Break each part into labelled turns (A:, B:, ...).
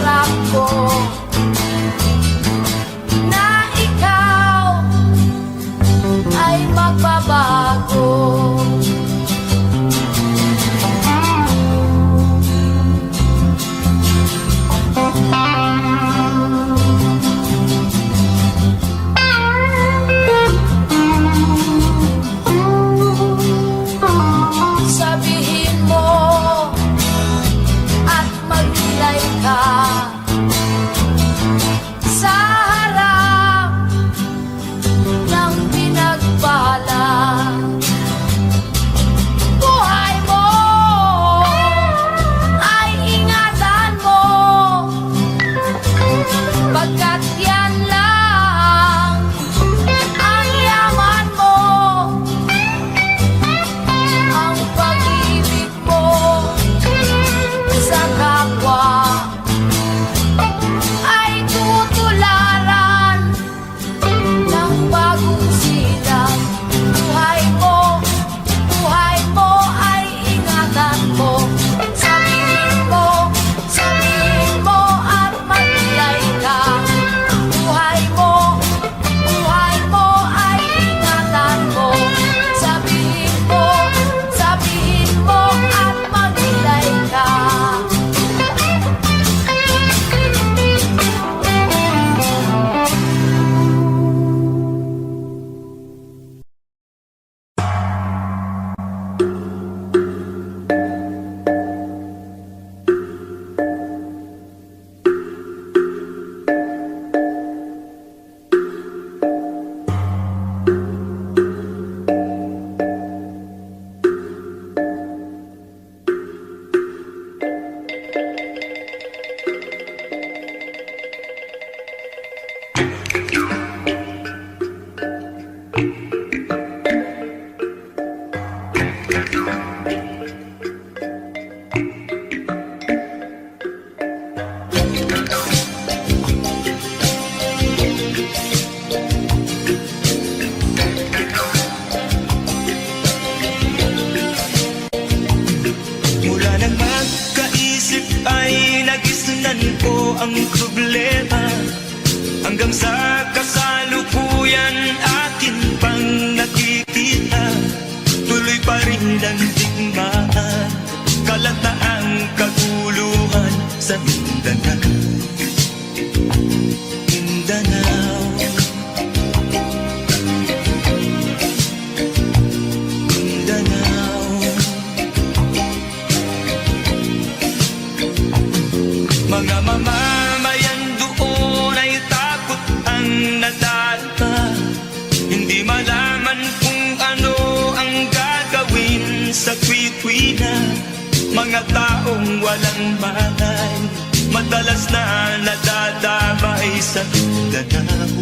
A: pangarap ko na ikaw ay magbabago. Sabihin mo at maglilay ka sa harap ng pinagbala. Buhay mo ay ingatan mo, pagkat yan lang ang yaman mo. Ang pag-ibig mo sa kapwa ay tutularan ng bagong silang. Buhay mo ay ingatan mo. Sabihin mo at maglilay ka. Buhay mo ay ingatan mo. Sabihin mo at maglilay ka.
B: Mula nang magkaisip ay nagisnan ko ang problema, hanggang sa kasalukuyan akin pang nakikita. Tuloy pa rin ang digmaan, kalataang kaguluhan sa Mindanao. Mindanao, Mindanao. Mga mamamayan doon ay takot ang nadalpa, hindi malaman kung ano ang gagawin sa kwit-kwina. Mga taong walang malay, madalas na nadadamay sa Mindanao.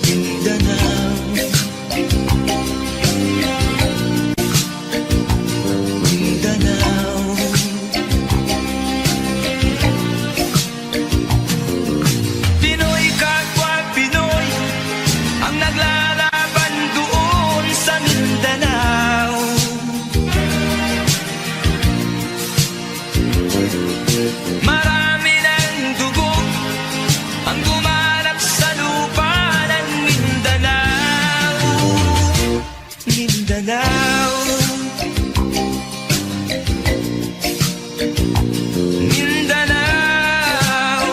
B: Mindanao, Mindanao. Pinoy kapwa Pinoy ang naglalaban doon sa Mindanao. Marami ng dugo ang gumanap sa lupa ng Mindanao. Mindanao, Mindanao.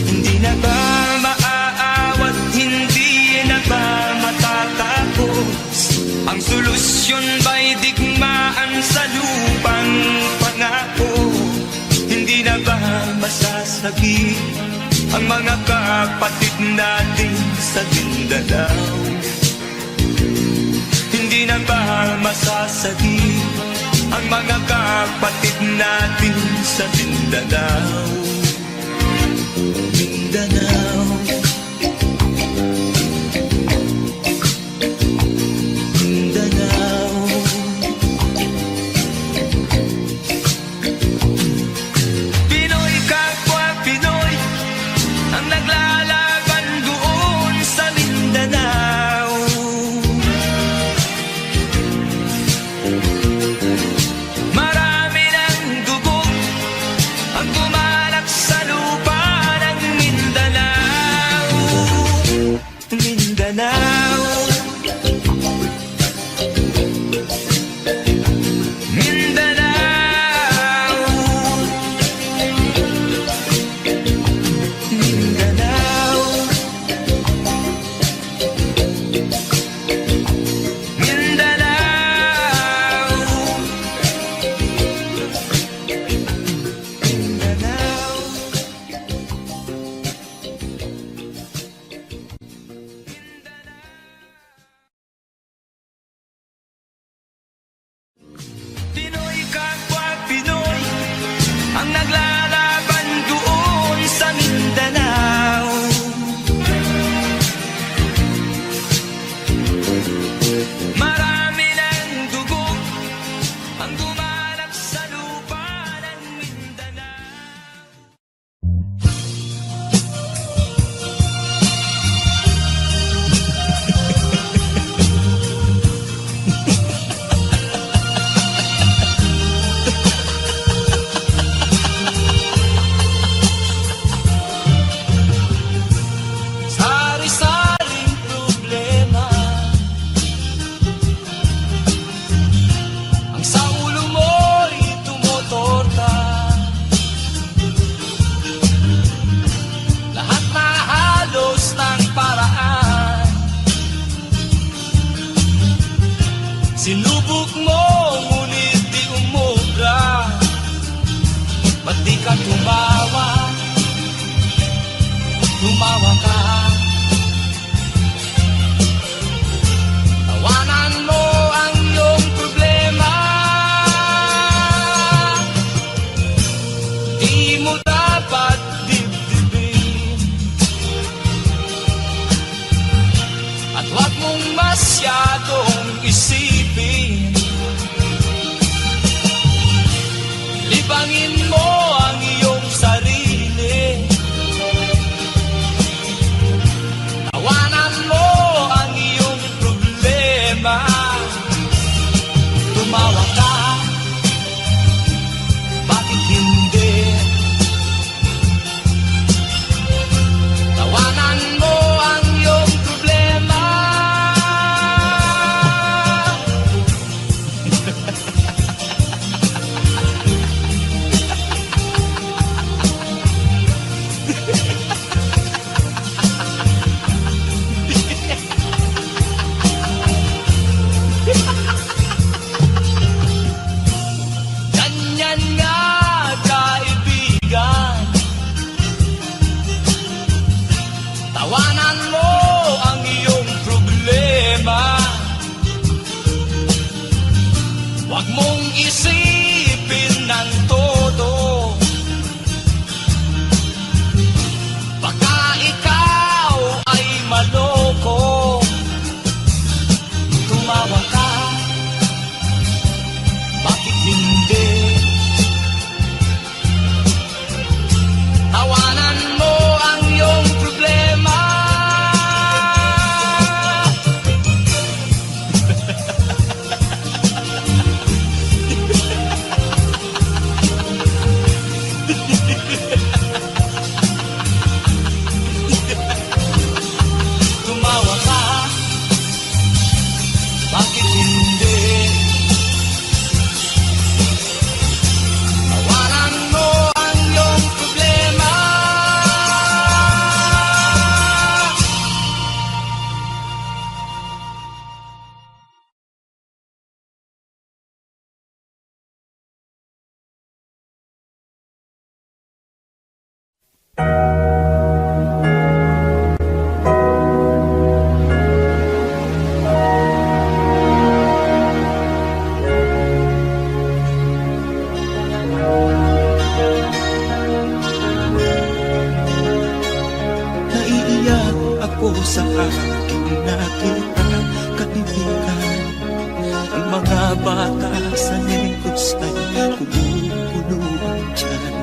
B: Hindi na ba maaawat, hindi na ba matatapos? Ang solusyon ba'y digmaan sa lupang pangako? Hindi na ba masasagi ang mga kapatid natin sa Mindanao? Hindi na ba masasagi ang mga kapatid natin sa Mindanao? Mindanao, Mindanao. Pinoy kapwa Pinoy ang naglalaban doon sa Mindanao. ang gumanap sa lupa ng Mindanao. Sari-saring problema ang sa ulo mo'y tumutorta. Lahat na halos ng paraan sinubok mo, ngunit di umubra. Ba't di ka tumawa? Tumawa ka. Tawanan mo ang iyong problema. Di mo dapat dibdibin, at huwag mong masyadong isipin. Libangin mo ang iyong sarili. Tawanan mo ang iyong problema. Tumawa ka, bakit hindi? Tawanan mo ang iyong problema. Ganyan nga, kaibigan. Tawanan mo ang iyong problema. Huwag mong isipin ng todo. Baka ikaw ay maloko. Tumawa ka, bakit hindi? Tawanan mo ang iyong problema. Tumawa ka, bakit hindi? Tawanan mo ang iyong problema.
C: Naiiyak ako sa aking nakita, kaibigan. Ang mga bata sa negos ay kumukulong dyan.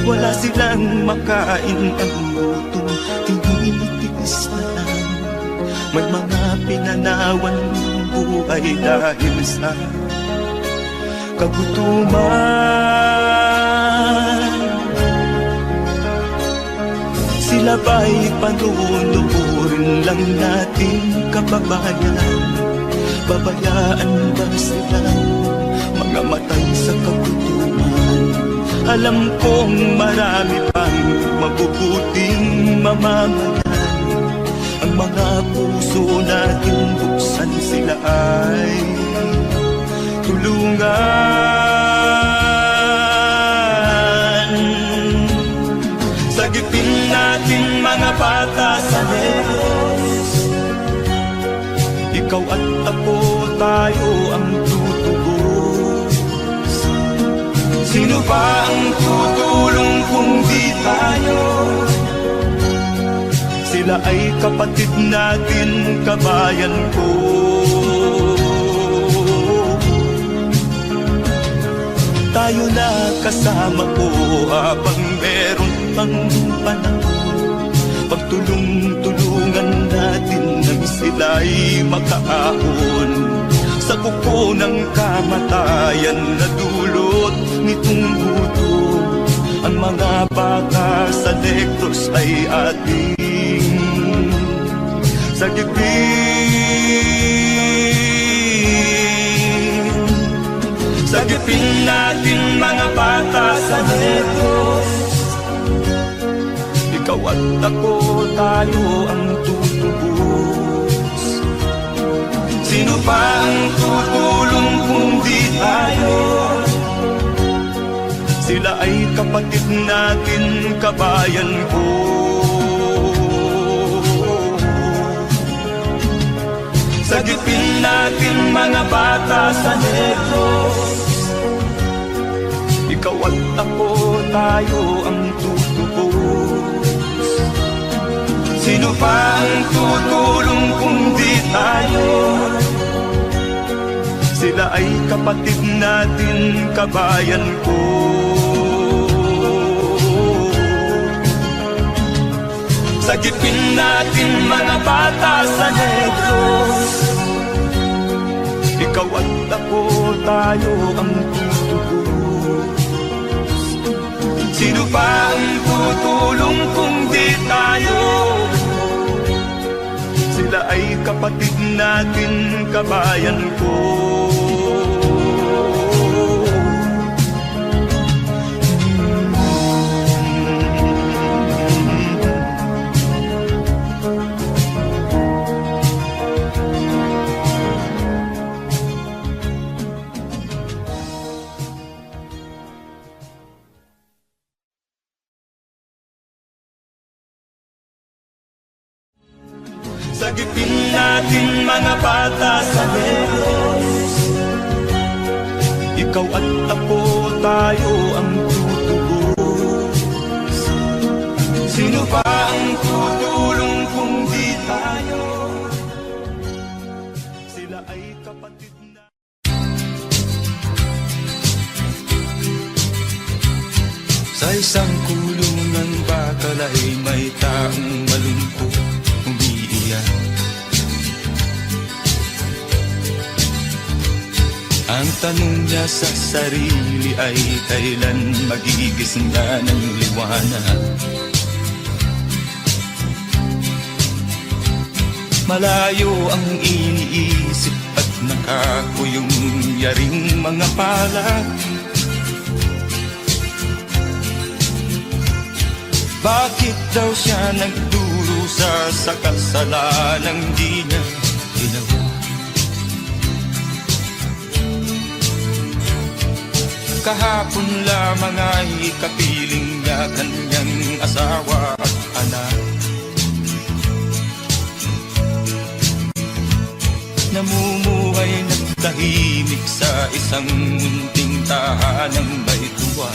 C: Wala silang makain, ang gutom tinitiis na lang. May mga pinanawan ng buhay dahil sa kagutuman. Sila ba'y panunurin lang nating kababayan? Babayaan ba silang mga matay sa kagutuman? Alam kong marami pang mabubuting mamamayan. Ang mga puso natin buksan, sila ay tulungan. Sagipin natin mga bata sa negos. Ikaw at ako, tayo ang tutubos. Sino ba ang tutulong kung di tayo? Sila ay kapatid natin, kabayan ko. tayo na kasama ko habang meron pang panahon. Pagtulong-tulungan natin nang sila'y makaahon sa kuko ng kamatayan na dulot nitong gutom. Ang mga bata sa Negros ay ating sagipin. Sagipin natin mga bata sa Negros. Ikaw at ako, tayo ang tutubos. Sino pa ang tutulong kung di tayo? Sila ay kapatid natin, kabayan ko. Sagipin natin mga bata sa Negros. Ikaw at ako, tayo ang tutubos. Sino pa ang tutulong kung di tayo? Sila ay kapatid natin, kabayan ko. Sagipin natin mga bata sa Negros. Ikaw at ako, tayo ang tutubos. Sino pa ang tutulong kung di tayo? Sila ay kapatid natin, kabayan ko. Sagipin natin mga bata sa Negros. Ikaw at ako, tayo ang tutubos. Sino pa ang tutulong kung di tayo? Sila ay kapatid na. Sa isang kulungan bakal ay may taong malungkot umiiyak. Ang tanong niya sa sarili ay kailan magigising na ng liwanag. Malayo ang iniisip at nakakuyong yaring mga palad. Bakit daw siya nagdurusa sa kasalanang di niya ginawa? Kahapon lamang ay kapiling niya kanyang asawa at anak. Namumuhay ng tahimik sa isang munting tahanang may tuwa.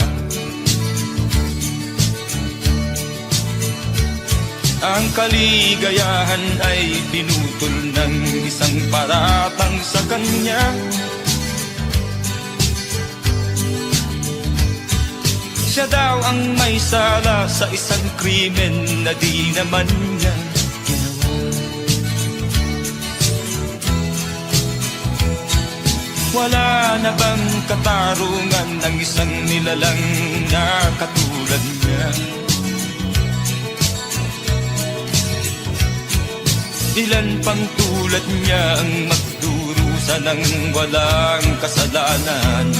C: Ang kaligayahan ay pinutol ng isang paratang sa kanya. Siya daw ang may sala sa isang krimen na di naman niya ginawa. Wala na bang katarungan ng isang nilalang na katulad niya? Ilan pang tulad niya ang magdurusa ng walang kasalanan?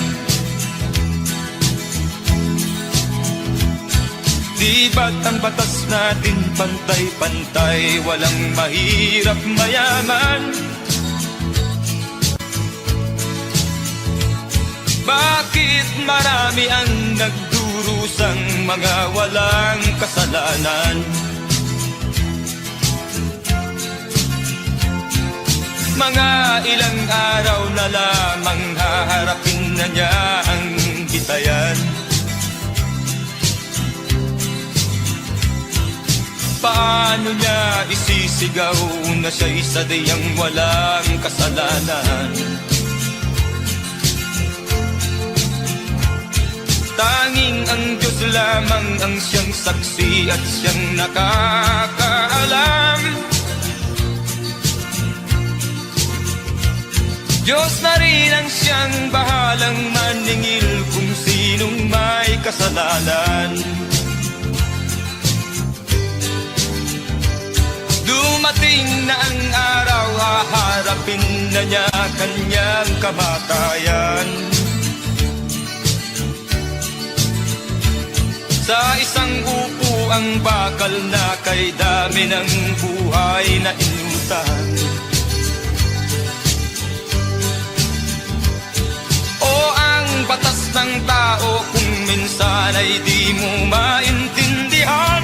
C: Di ba't ang batas natin pantay-pantay, walang mahirap mayaman? Bakit marami ang nagdurusang mga walang kasalanan? Mga ilang araw na lamang haharapin na niya ang bitayan. Paano niya isisigaw na siya'y sadyang walang kasalanan? Tanging ang Diyos lamang ang siyang saksi at siyang nakakaalam. Diyos na rin ang siyang bahalang maningil kung sinong may kasalanan. Dumating na ang araw, haharapin na niya kanyang kamatayan. Sa isang upo ang bakal na kay dami ng buhay na inutang. O ang batas ng tao kung minsan ay di mo maintindihan.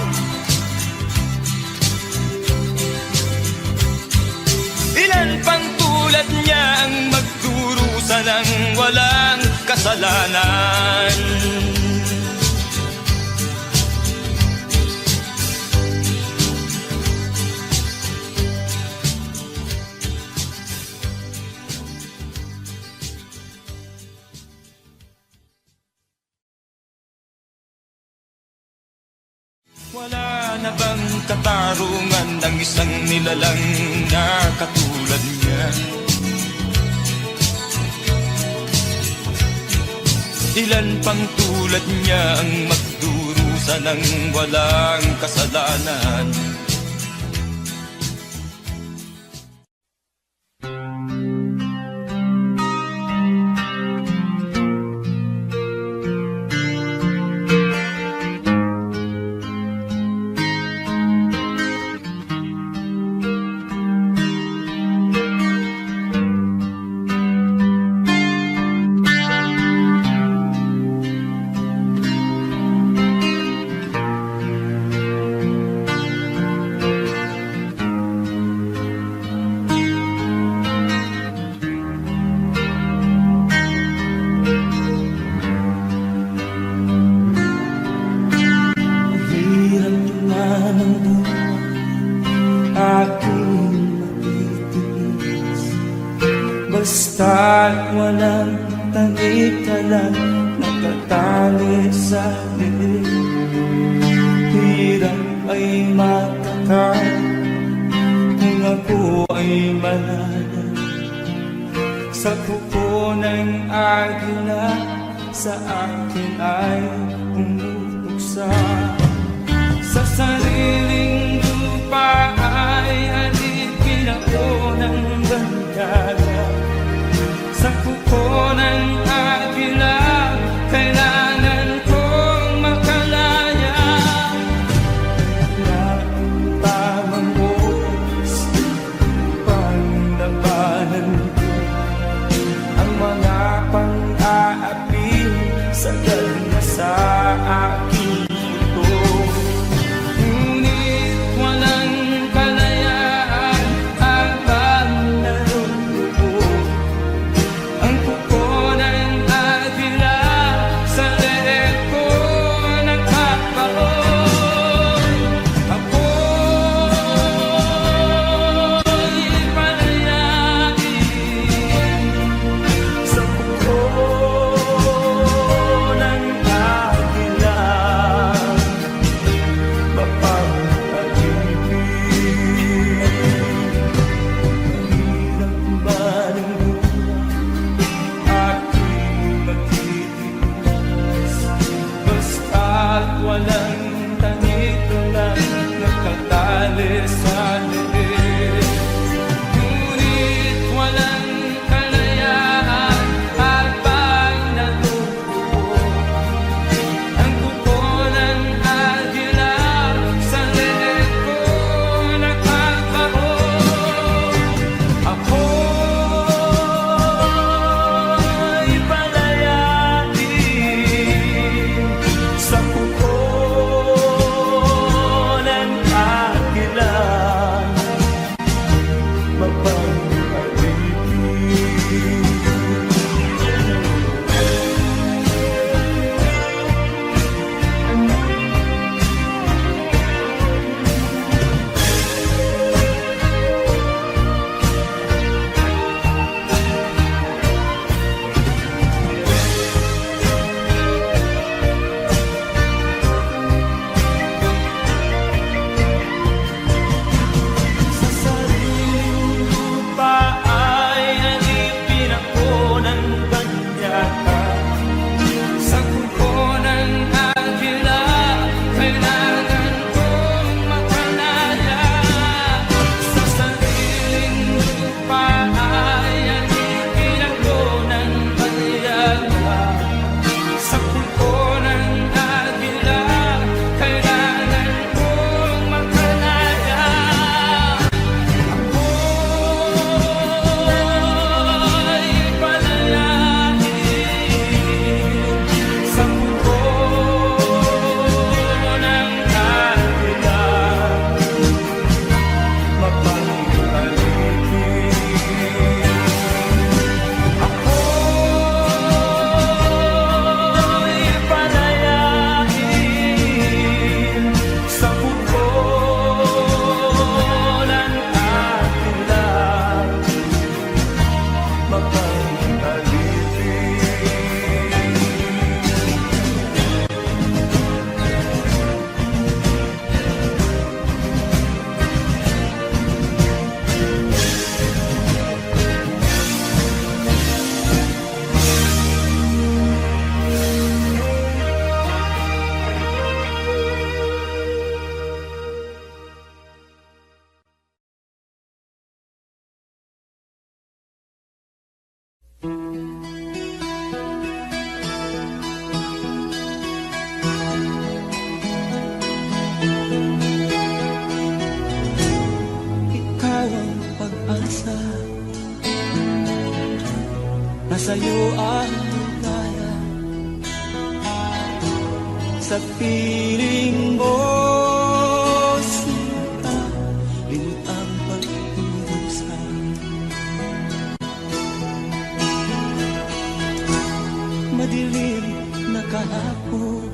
C: Ilan pang tulad niya ang magdurusa ng walang kasalanan. Wala na bang katarungan ng isang nilalang na katulad niya? Ilan pang tulad niya ang magdurusa ng walang kasalanan?
D: Basta't walang tangik ka lang nakatali sa liit. Hirap ay matakan kung ako ay malala. Sa kuko ng agila sa akin ay pumutuksa. Sa sariling lupa ay alipin ako ng bandala. Sa kuko ng agila, kailangan kong makalaya. Na ang tamang oras, panglabanan ko ang mga pang-aapi sa na sa aking ito. Ngunit walang kalayaan habang naroon. Ang kuko ng agila sa leeg ko nagkakaroon. Ako'y palayain sa kuko ng agila. Mapapag-ibig, mahirap ba ng aking magtitigas? Basta't walang tangik lang nakatali sa liit. Ngunit walang kalayaan habang nalubuo. Ang kuko ng agila sa leeg ko nakakaroon. Ako'y palayain sa kuko
C: sa'yo ang ligaya. Sa piling mo, sinta, limot ang pag-ibig sa madilim na kahapon.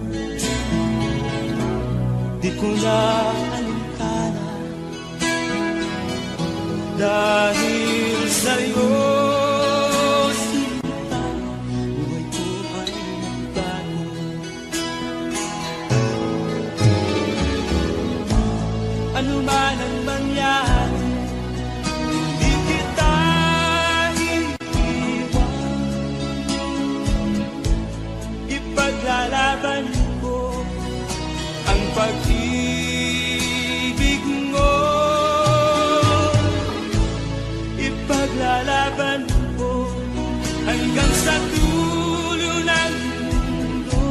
C: Di ko na alintana dahil sa'yo, sinta, buhay ko ay nagbago. Ano man ang mangyari, di kita iiwan. Ipaglalaban ko ang pag-ibig mo. Ipaglalaban ko hanggang sa dulo ng mundo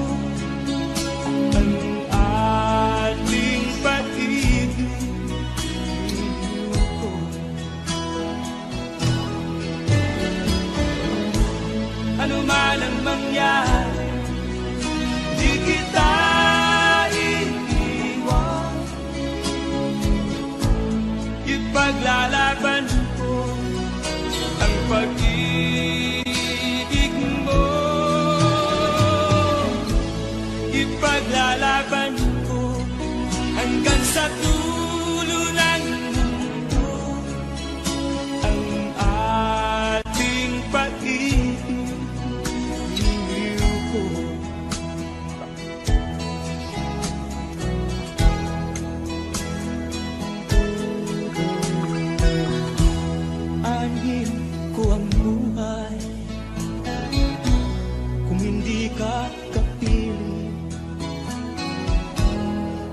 C: ang ating pag-ibig ko. Ano man ang mangyari, di kita iiwan. Ipaglalaban ko ang pag-ibig mo. Ipaglalaban ko hanggang sa dulo ng mundo ang ating pag-ibig ko. Anhin ko ang buhay kung hindi ka kapiling.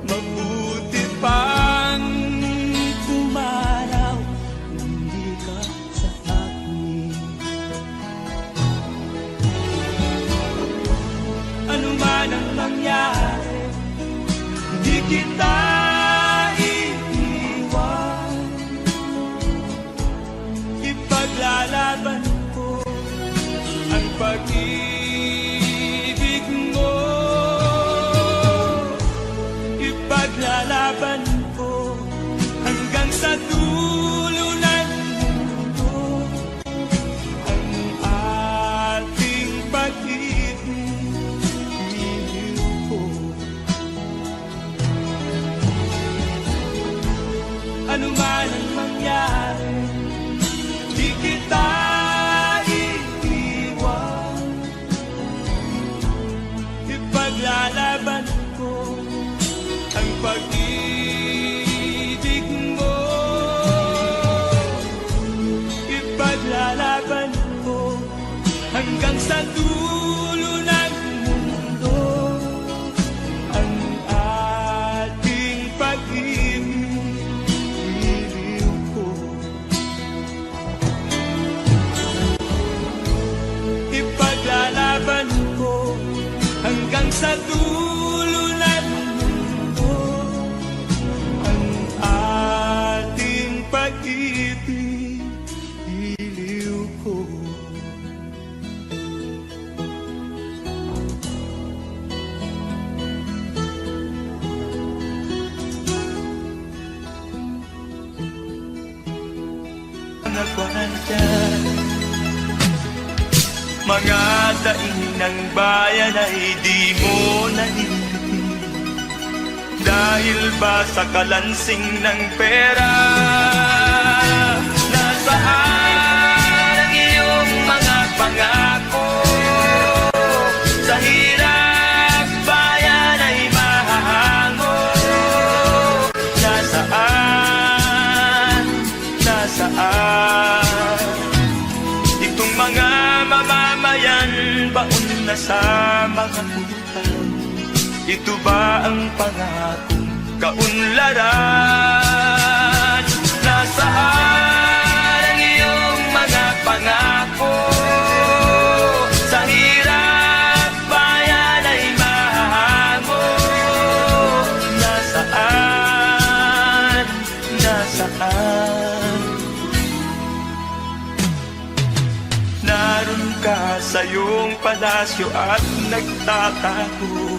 C: Mabuti pang pumaraw kung hindi ka sa akin. Ano man ang mangyari, hindi kita iiwan. Ipaglalaban ko ang pag-ibig mo. Ipaglalaban ko hanggang sa dulo ng mundo ang ating pag-ibig ko. Ano man ang mangyari, di kita iiwan. Ipaglalaban ko ang pag-ibig mo. Ipaglalaban ko hanggang sa dulo ng mundo ang ating pag-ibig ko. Ipaglalaban ko hanggang sa dulo ng mundo ang ating pag-ibig ko. Mga daing ng bayan ay di mo naiipin. Dahil ba sa kalansing ng pera? Nasaan ang iyong mga pangako? Sa hirap bayan ay mahahango. Nasaan? Nasaan? Itong mga mamamayan, baon na sa mga utang. Ito ba ang pangakong kaunlaran? Nasaan ang iyong mga pangako? Sa hirap bayan ay mahahango. Nasaan? Nasaan? Naroon ka palasyo at nagtatago,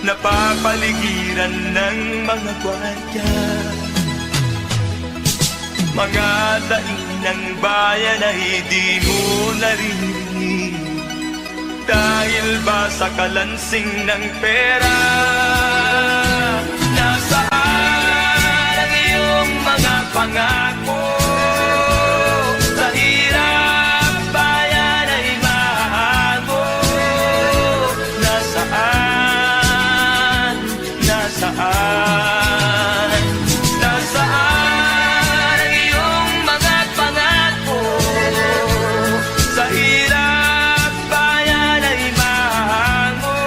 C: napapaligiran ng mga gwardiya. Mga daing ng bayan ay di mo naririnig, dahil ba sa kalansing ng pera? Nasaan ang iyong mga pangako? Sa hirap bayan ay mahago. Nasaan? Nasaan? Nasaan ang iyong mga pangako? Sa hirap bayan ay mahago.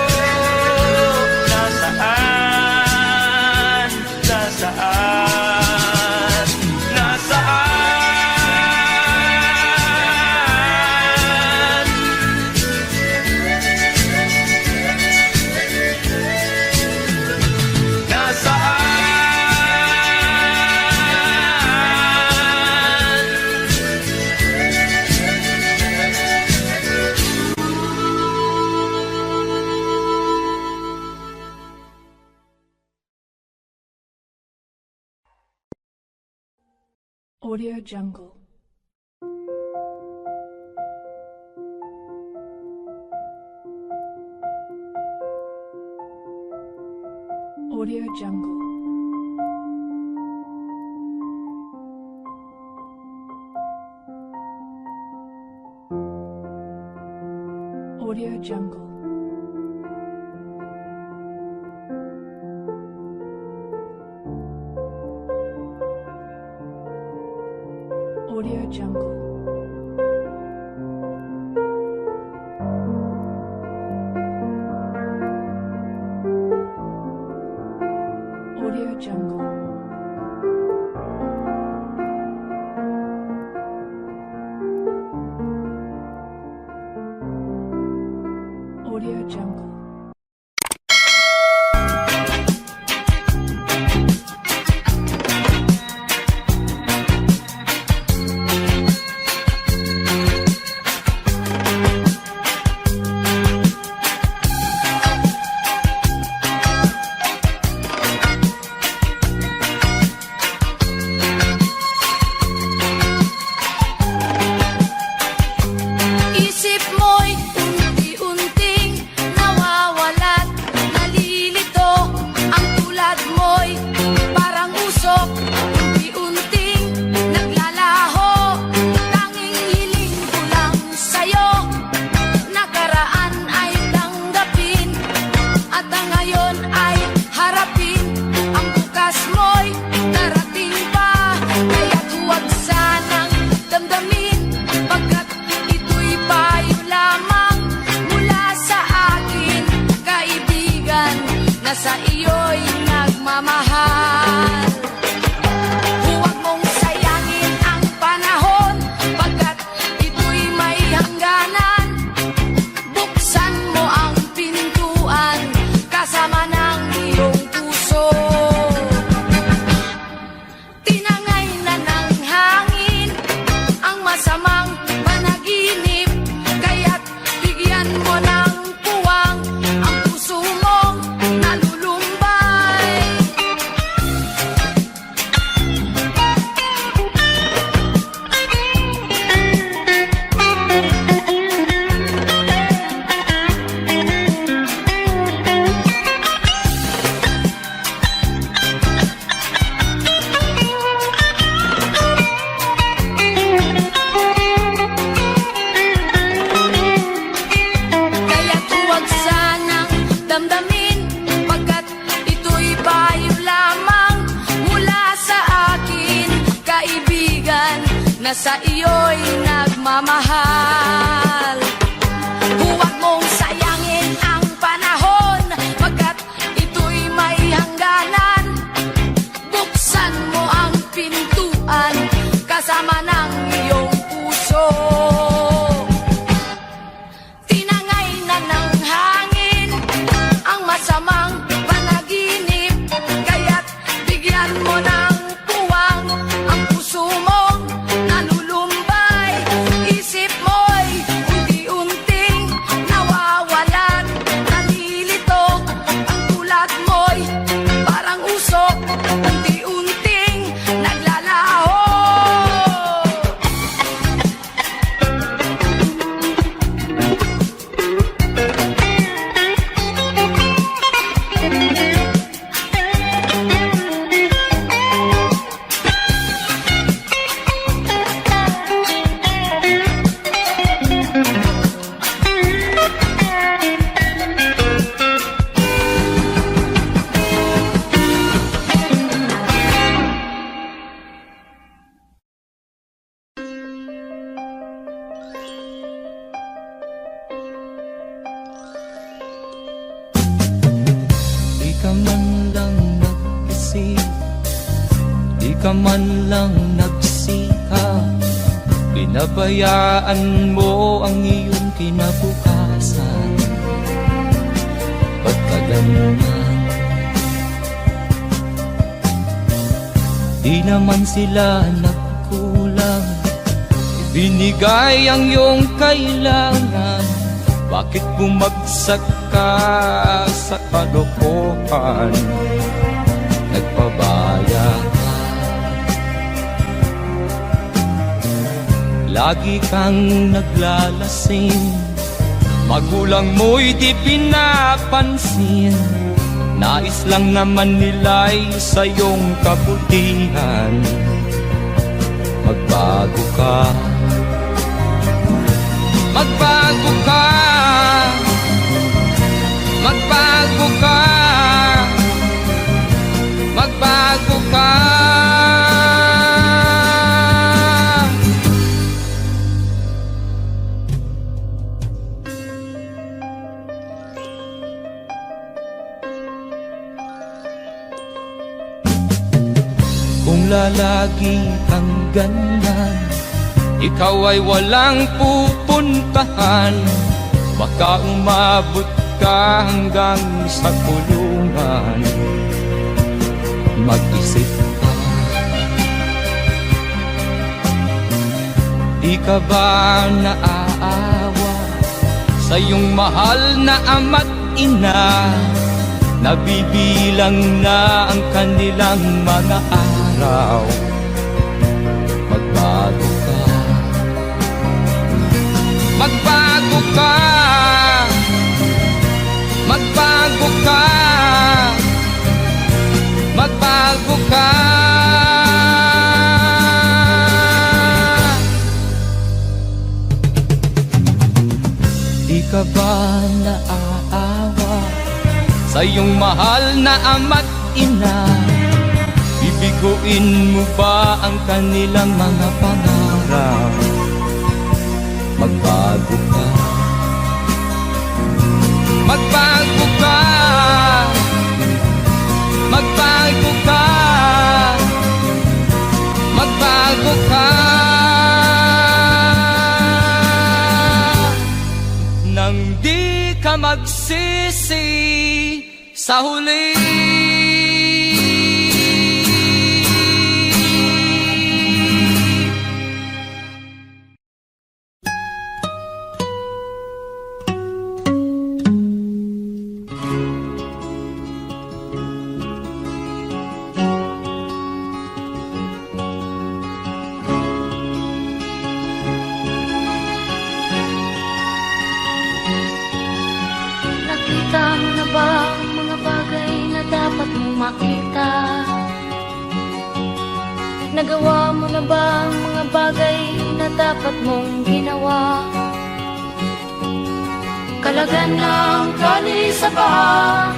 C: Nasaan? Nasaan? Nasaan? Nasaan?
E: Audio Jungle. Audio Jungle. Audio Jungle. Audio Jungle. Audio Jungle. Audio Jungle.
A: Isip mo'y unti-unting nawawalan, nalilito. Ang tulad mo'y parang usok, unti-unting naglalaho. Tanging hiling ko lang sa'yo, nakaraan ay tanggapin, at ang ngayon ay harapin. Ang bukas mo'y darating pa, kaya't huwag sanang damdamin, pagkat ito'y payo lamang mula sa akin, kaibigan, na sa iyo'y nagmamahal. Huwag mong sayangin ang panahon, pagkat ito'y may hangganan. Buksan mo ang pintuan, kasama ng iyong puso. Tinangay na ng hangin ang masamang panaginip, kaya't bigyan mo ng puwang ang puso mong nalulumbay. Kaya't huwag sanang damdamin, pagkat ito'y payo lamang mula sa akin, kaibigan, na sa iyo'y nagmamahal. Huwag mong sayangin ang panahon, pagkat ito'y may hangganan. Buksan mo ang pintuan, kasama ng iyong puso. Tinangay na ng hangin ang masamang panaginip, kaya't bigyan mo ng puwang ang puso mong nalulumbay. Isip mo'y
C: ka man lang nag-isip, di ka man lang nagsikap, binabayaan mo ang iyong kinabukasan. Ba't ka ganyan? Di naman sila nagkulang, ibinigay ang iyong kailangan. Bakit bumagsak ka sa kalokohan? Nagpabaya ka, lagi kang naglalasing, magulang mo'y di pinapansin. Nais lang naman nila'y sa iyong kabutihan. Magbago ka, magbago ka, magbago ka, magbago ka. Kung lalagi kang ganyan, ikaw ay walang pupuntahan. Baka umabot ka hanggang sa kulungan. Mag-isip ka, di ka ba naaawa sa iyong mahal na ama't ina? Nabibilang na ang kanilang mga araw. Magbago ka, magbago ka, magbago ka, magbago ka. Di ka ba naaawa sa iyong mahal na ama't ina? Bibiguin mo ba ang kanilang mga pangarap? Magbago ka, magbago ka, magbago ka, magbago ka. Nang di ka magsisi sa huli.
F: Nakita mo na ba ang mga bagay na dapat mong makita? Nagawa mo na ba ang mga bagay na dapat mong ginawa? Kalagan ng kali sa baha,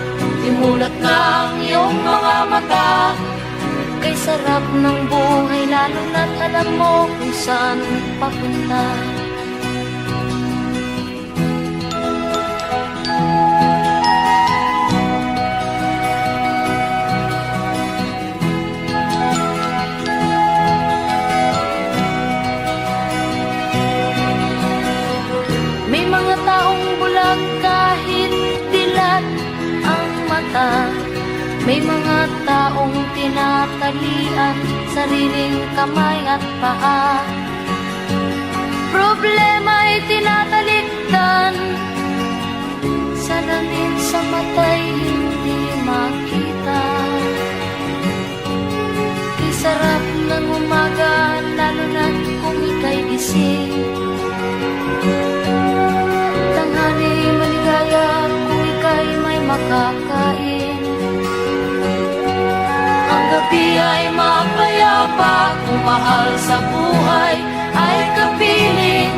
F: imulat ng iyong mga mata. Kay sarap ng buhay lalo na't alam mo kung saan papunta. May mga taong bulag kahit dilat ang mata. May mga taong tinatalian sariling kamay at paa. Problema'y tinatalikdan, salamin sa mata'y hindi makita. Kay sarap ng umaga lalo na't kung ika'y gising. Tanghali maligaya kung ika'y may makakain. Ang gabi ay mapayapa kung mahal sa buhay ay kapiling.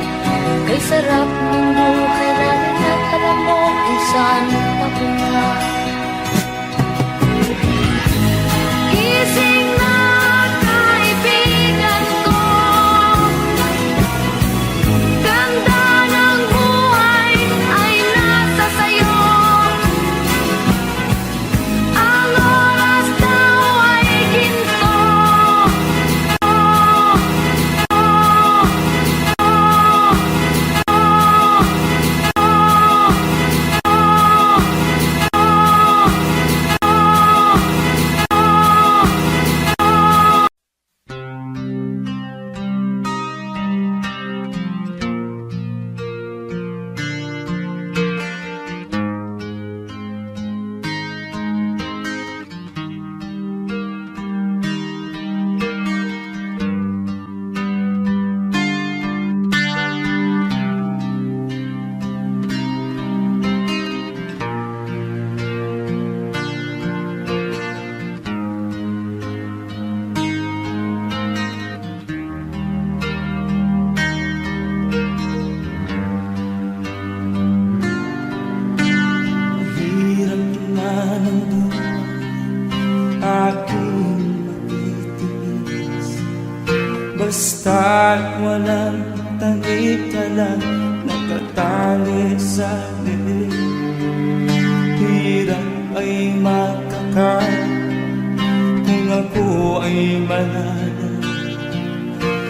F: Kay sarap ng buhay lalo na't alam mo kung saan papunta. Gising na kaibigan ko, ganda ng buhay ay nasa sayo.
C: Basta't walang tanik-talang nakatali sa liig. Hirap ay makakain kung ako ay malala.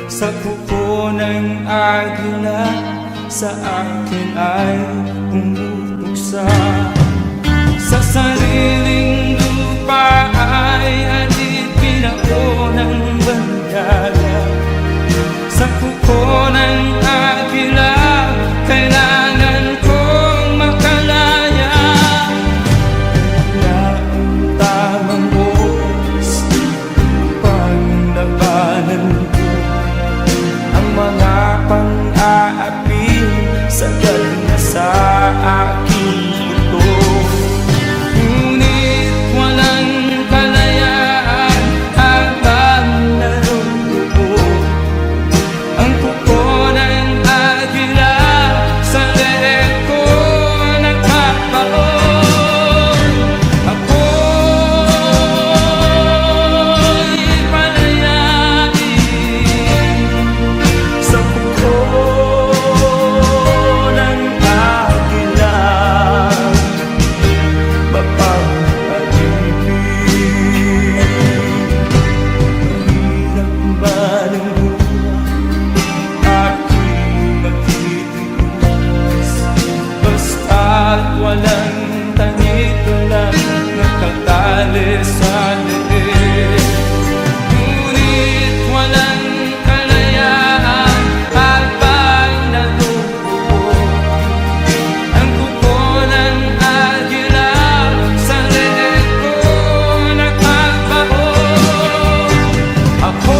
C: Sa kuko ng agila sa akin ay pumupuksa. Sa sariling lupa ay alipin ako ng bandala. Sa kuko ng agila kailangan kong makalaya. Na ang tamang oras upang labanan ko ang mga pang-aapi sagad na sa aking buto. Ngunit walang kalayaan habang naroon ang kuko ng agila sa leeg ko nagpapaon. Ako'y palayain sa kuko ng agila, mapapag-ibig. Mahirap ba ng buhay aking magtitiis? Basta't walang tanik-talang nakatali sa liig. Ngunit walang kalayaan habang naroon ang kuko ng agila sa leeg ko nagpapaon. Ako'y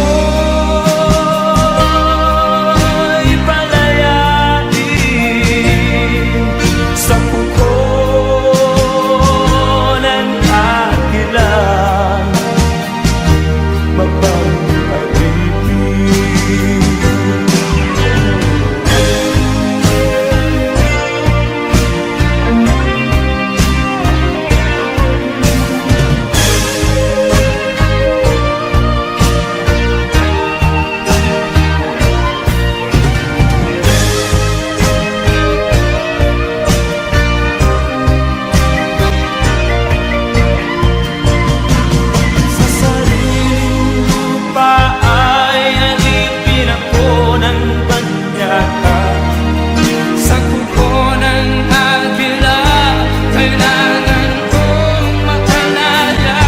C: palayain sa kuko ng agila, sa sariling lupa ay alipin ako ng banyaga. Sa kuko ng agila kailangan kong makalaya.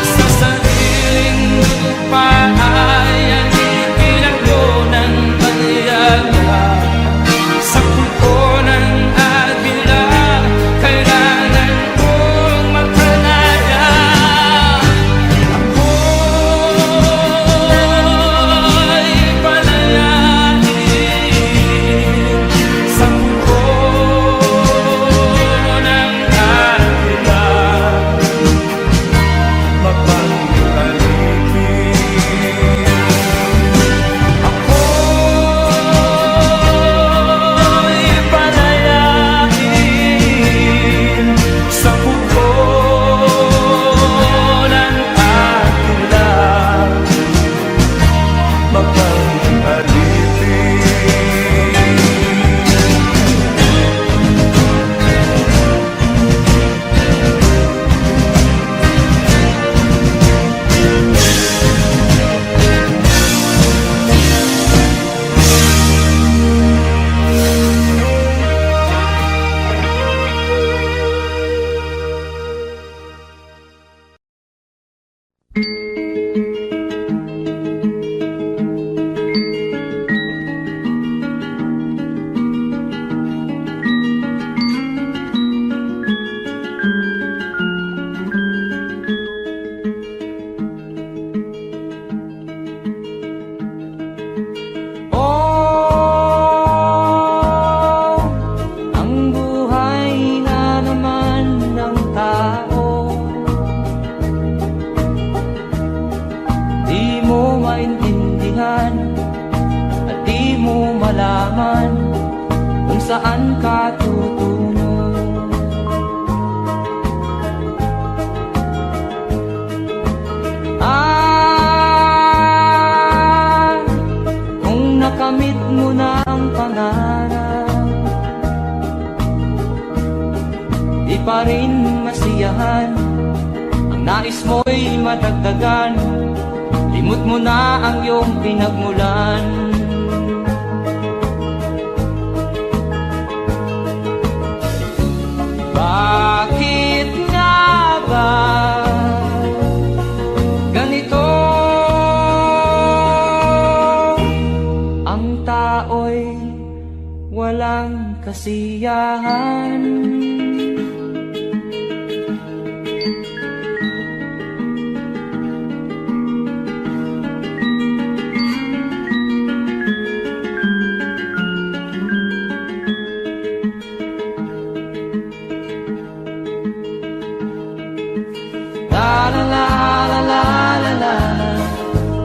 C: Sa sariling lupa ay alipin ako ng banyaga. Sa kuko ng agila kailangan kong makalaya. Ako'y palayain sa kuko ng agila, mapag-ibig. Ako'y palayain sa kuko ng agila, mapag-ibig. Ang buhay na naman ng tao, di mo maintindihan at di mo malaman kung saan ka tutungo.
G: pangarap, di pa rin masiyahan. Ang nais mo'y madagdagan, limot mo na ang iyong pinagmulan. Bakit nga ba ganito? Ang tao'y walang kasiyahan. La la la la la la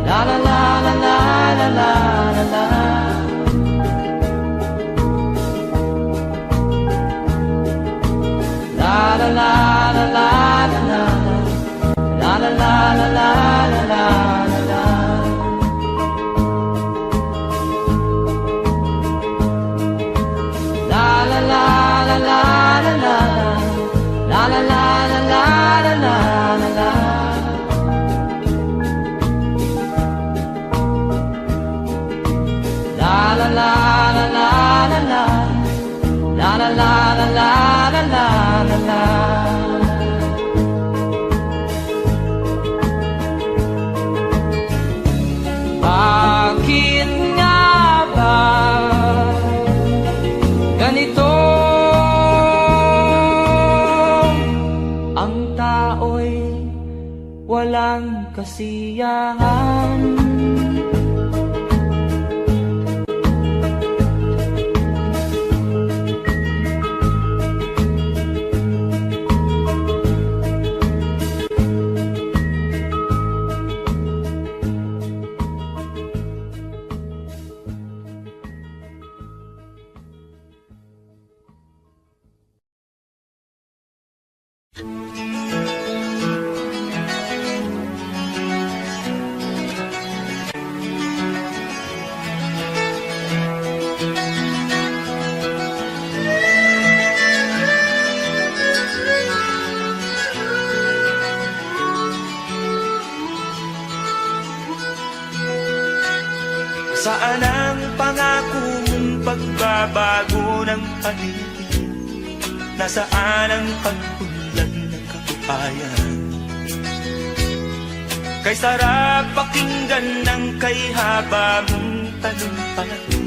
G: la la la la la la la la la. La la la la la la la la la la la la la la. La la la la la la la la la la la la la la. La la la la la la la la la la la la la la. Bakit nga ba ganito? Ang tao'y walang kasiyahan.
C: Saan ang pangako mong pagbabago ng paligid? Nasaan ang pagpunlan ng kabuhayan? Kay sarap pakinggan ng kay haba mong talumpati,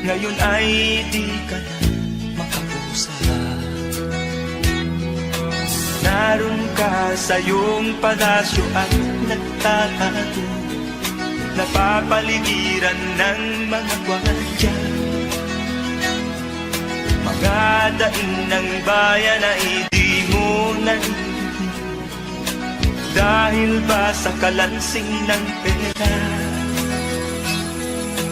C: ngayon ay di ka na makapusa. Naroon ka sa iyong palasyo at nagtatago, napapaligiran ng mga gwardiya. Mga daing ng bayan na hindi mo narinig, dahil ba sa kalansing ng pera?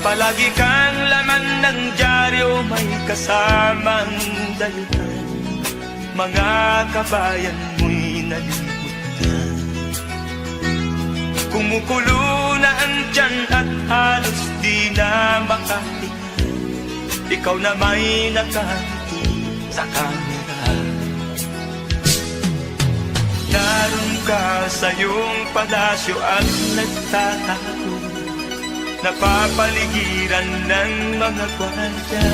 C: Palagi kang laman ng dyaryo, may kasamang dayuhan. Mga kabayan mo'y nalimutan. Kumukulo na ang tiyan at halos di na makahinga. Ikaw na may nakangiti sa kamera. Naroon ka sa iyong palasyo at nagtatago, napapaligiran ng mga gwardiya.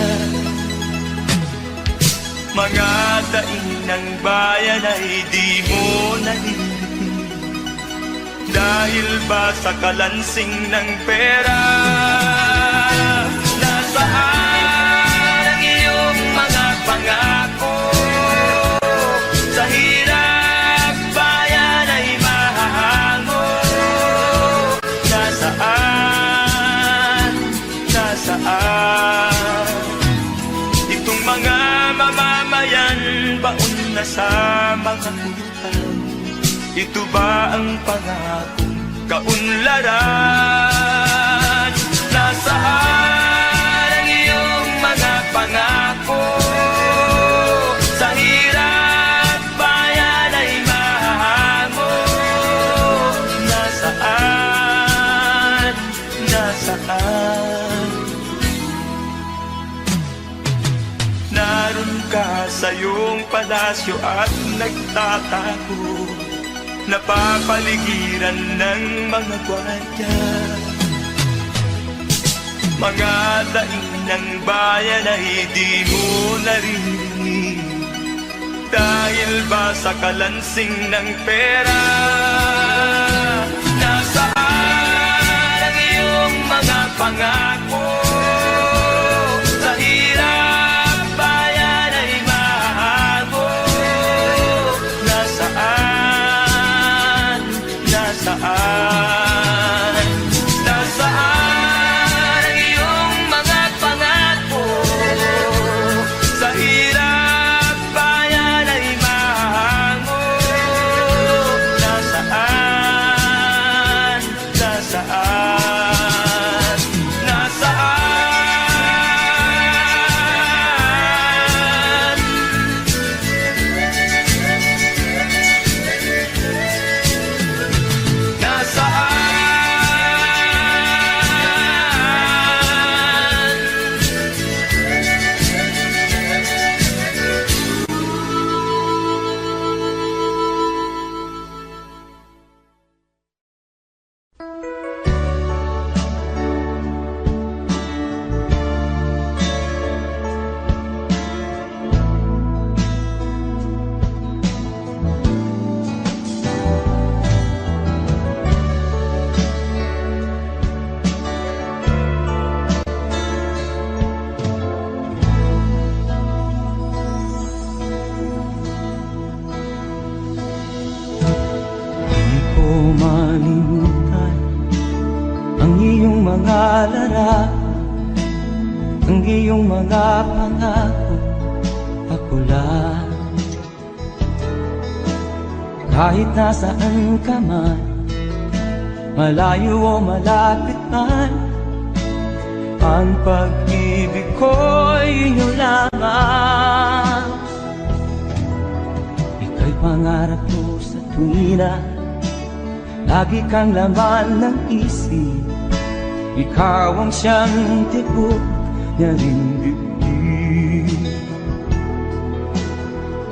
C: Mga daing ng bayan ay di mo narinig, dahil ba sa kalansing ng pera? Nasaan ang iyong mga pangako? Sa hirap bayan ay mahahango. Nasaan? Nasaan? Itong mga mamamayan, baon na sa mga utang. Ito ba ang pangakong kaunlaran? Nasaan ang iyong mga pangako? Sa hirap bayan ay mahahango. Nasaan? Nasaan? palasyo at nagtatago, napapaligiran ng mga gwardiya. Mga daing ng bayan ay di mo naririnig, dahil ba sa kalansing ng pera? Nasaan ang iyong mga pangako? Sa hirap bayan ay mahago. Nasaan? Nasaan? Nasaan ang iyong mga pangako? Sa hirap bayan ay mahango. Nasaan? Nasaan? Nasaan? Nasaan?
G: Di ko malimutan ang iyong mga larawan, ang iyong mga pangako, ako lang. Kahit nasaan ka man, malayo o malapit man, ang pag-ibig ko'y inyo lamang. Ika'y pangarap ko sa tuwina, lagi kang laman ng isip. Ikaw ang siyang tibok niya ring dibdib.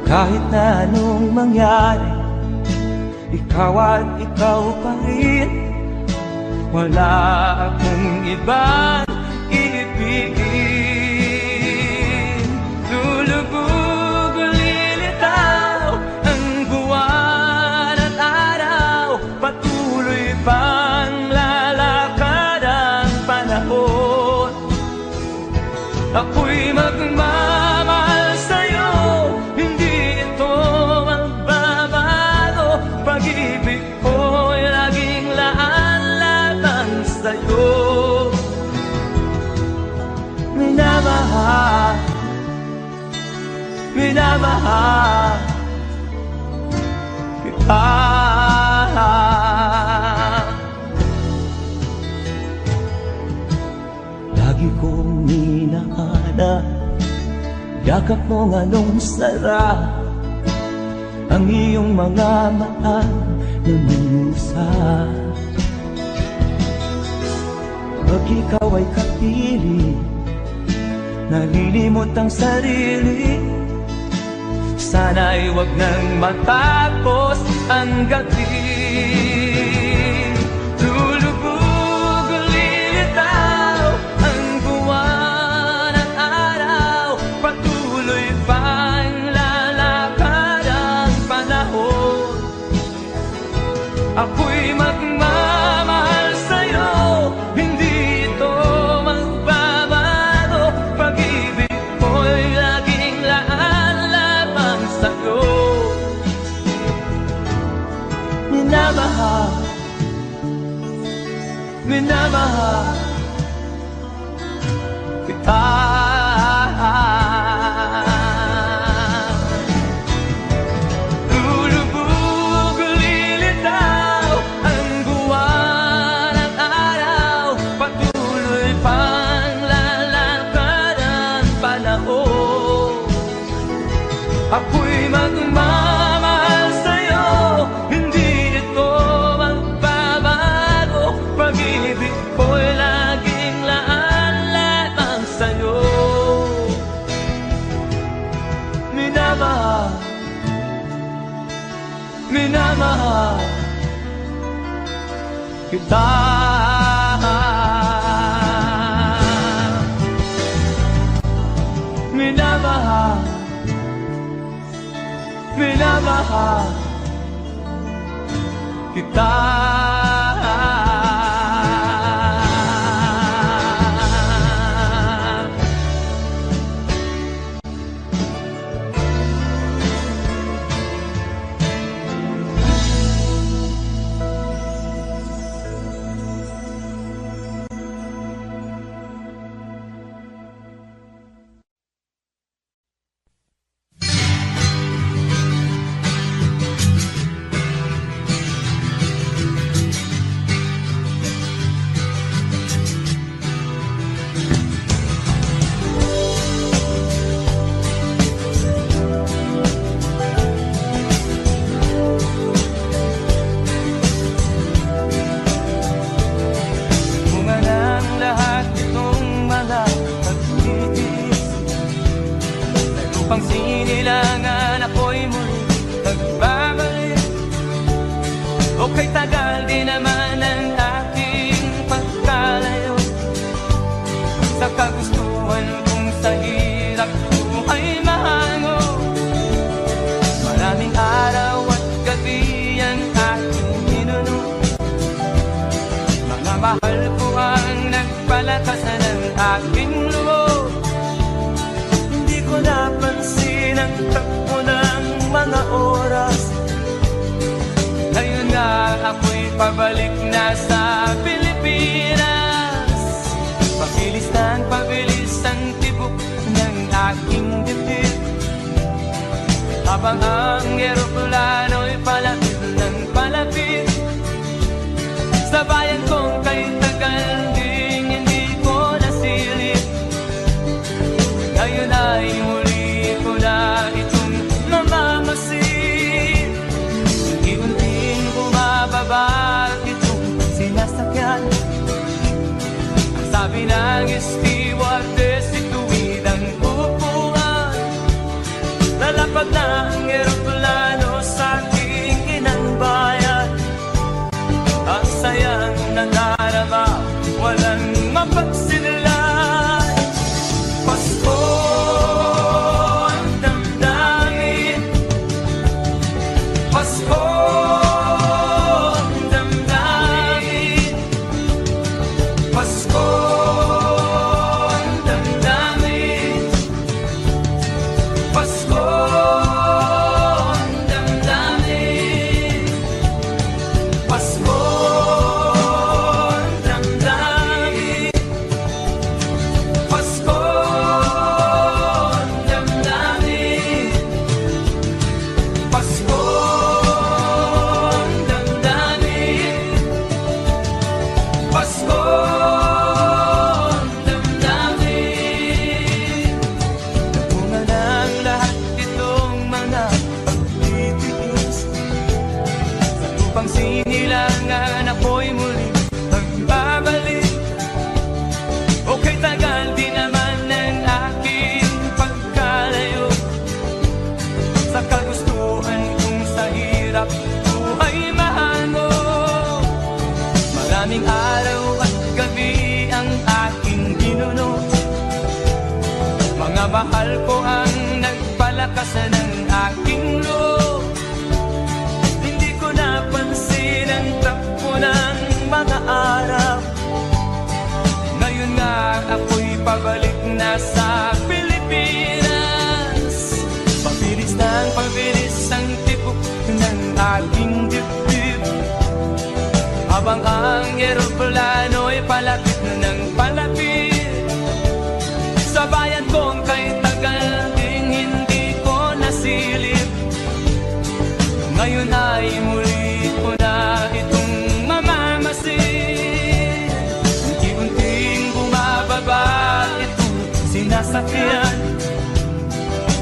G: Kahit na anong mangyari, ikaw at ikaw pa rin. Wala akong ibang ibigin. Lulubog o lilitaw ang buwan at araw, patuloy pang lalakad ang panahon. Ako'y magmamahal sa'yo, hindi ito magbabago. Pag-ibig ko'y laging laan-laban sa'yo. Minamahal, minamahal kita. Lagi kong hinahanap yakap mo nga nung sarap, ang iyong mga mata na minusap. Pag ikaw ay kapiling, nalilimot ang sarili. Sana'y wag nang matapos ang gabi. Lulubog o lilitaw ang buwan at araw, patuloy pang lalakad ang panahon. Ako'y magmamahal sa'yo, hindi ito magbabago. Pag-ibig ko'y laging laan-laban sa'yo. Minamahal, minamahal kita. Lulubog o lilitaw ang buwan at araw, patuloy pang lalakad ang panahon. Ako'y magmamahal sa'yo, hindi ito magbabago. Pag-ibig ko'y minamahal kita. Minamahal, minamahal kita. Bunga ng lahat itong mga pagtitiis, upang sinilangan ako'y muli nagbabalik. O kay tagal din naman ang aking pagkalayo sa kagustuhan kong sa hirap buhay mahango. Maraming araw at gabi ang aking ninuno, mga mahal ko ang nagpalakasan ng aking loob. Hindi ko napansin ang takbo ng mga oras. Ngayon nga ako'y pabalik na sa Pilipinas. Pabilis ng pabilis ang tibok ng aking dibdib, habang ang eroplano'y palapit ng palapit sa bayan kong kay tagal ding hindi ko nasilip. Ngayon ay muli ko na itong mamamasid. Unti-unting bumababa itong sinasakyan. Ang sabi ng stewardess, ituwid ang upuan. Lalapag na ang eroplano sa aking inang bayan. Ang sayang nadarama, walang mapagsinilay. Pasko ang damdamin, Pasko ang damdamin, Pasko ang damdamin, Pasko ang damdamin, Pasko ang damdamin, Pasko ang damdamin, Pasko ang damdamin, Pasko ang damdamin. Bunga ng lahat itong mga pagtitiis, sa lupang sinilangan ako'y muli magbabalik. O kay tagal din naman ng aking pagkalayo sa kagustuhan kong sa hirap buhay mahango. Maraming araw at gabi ang aking ginuno, mga mahal ko ang nagpalakasan ng aking loob. Hindi ko napansin ang takbo ng mga araw. Ngayon nga ako'y pabalik na sa Pilipinas. Pabilis ng pabilis ang tibok ng aking dibdib, habang ang eroplano'y palapit na ng palapit sa bayan kong kay tagal ding hindi ko nasilip. Ngayon ay muli ko na itong mamamasid. Unti-unting bumababa itong sinasakyan.